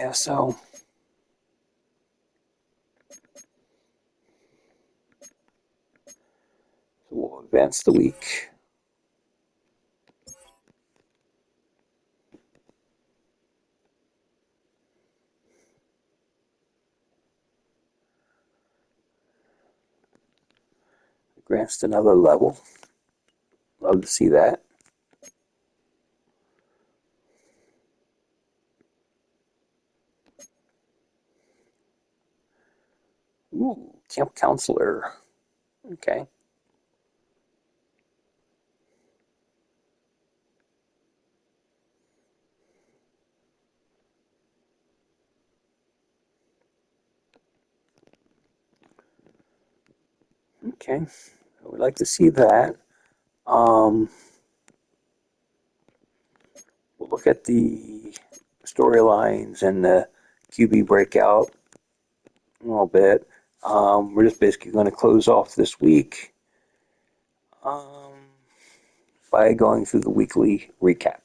Yeah, so we'll advance the week. Grants another level. Love to see that. Ooh, camp counselor. Okay. Okay. We'd like to see that. We'll look at the storylines and the QB breakout a little bit. We're just basically going to close off this week by going through the weekly recap.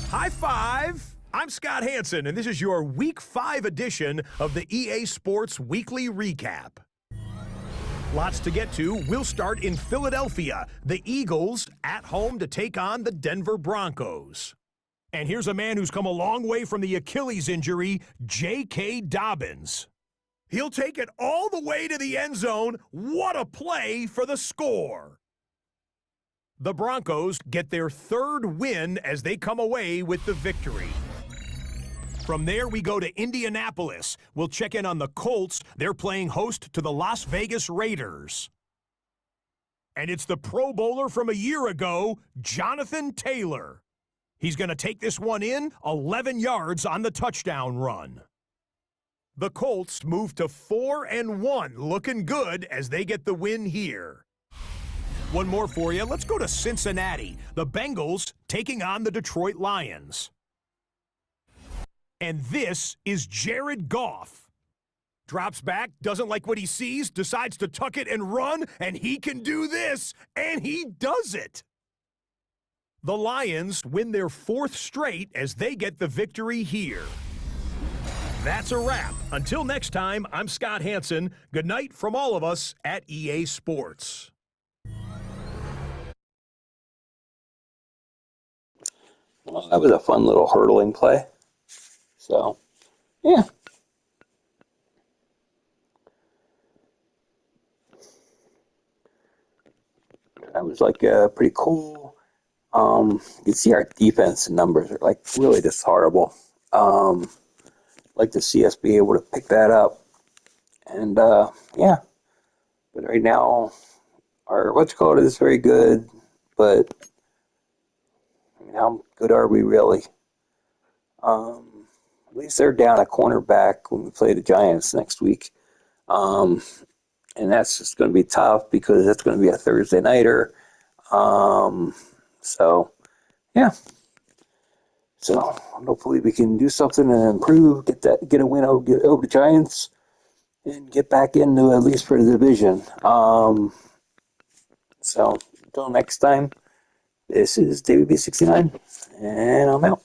High five! I'm Scott Hansen, and this is your Week 5 edition of the EA Sports Weekly Recap. Lots to get to. We'll start in Philadelphia. The Eagles at home to take on the Denver Broncos. And here's a man who's come a long way from the Achilles injury, J.K. Dobbins. He'll take it all the way to the end zone. What a play for the score! The Broncos get their third win as they come away with the victory. From there, we go to Indianapolis. We'll check in on the Colts. They're playing host to the Las Vegas Raiders. And it's the Pro Bowler from a year ago, Jonathan Taylor. He's going to take this one in, 11 yards on the touchdown run. The Colts move to 4-1, looking good as they get the win here. One more for you. Let's go to Cincinnati. The Bengals taking on the Detroit Lions. And this is Jared Goff. Drops back, doesn't like what he sees, decides to tuck it and run, and he can do this, and he does it. The Lions win their 4th straight as they get the victory here. That's a wrap. Until next time, I'm Scott Hansen. Good night from all of us at EA Sports. Well, that was a fun little hurdling play. So, yeah. That was like pretty cool. You can see our defense numbers are like really just horrible. Like to see us be able to pick that up. And yeah. But right now, our what's called is very good. But I mean, how good are we really? At least they're down a cornerback when we play the Giants next week. And that's just going to be tough because it's going to be a Thursday nighter. So, yeah. So hopefully we can do something and improve, get a win over the Giants, and get back into at least for the division. So until next time, this is David B69, and I'm out.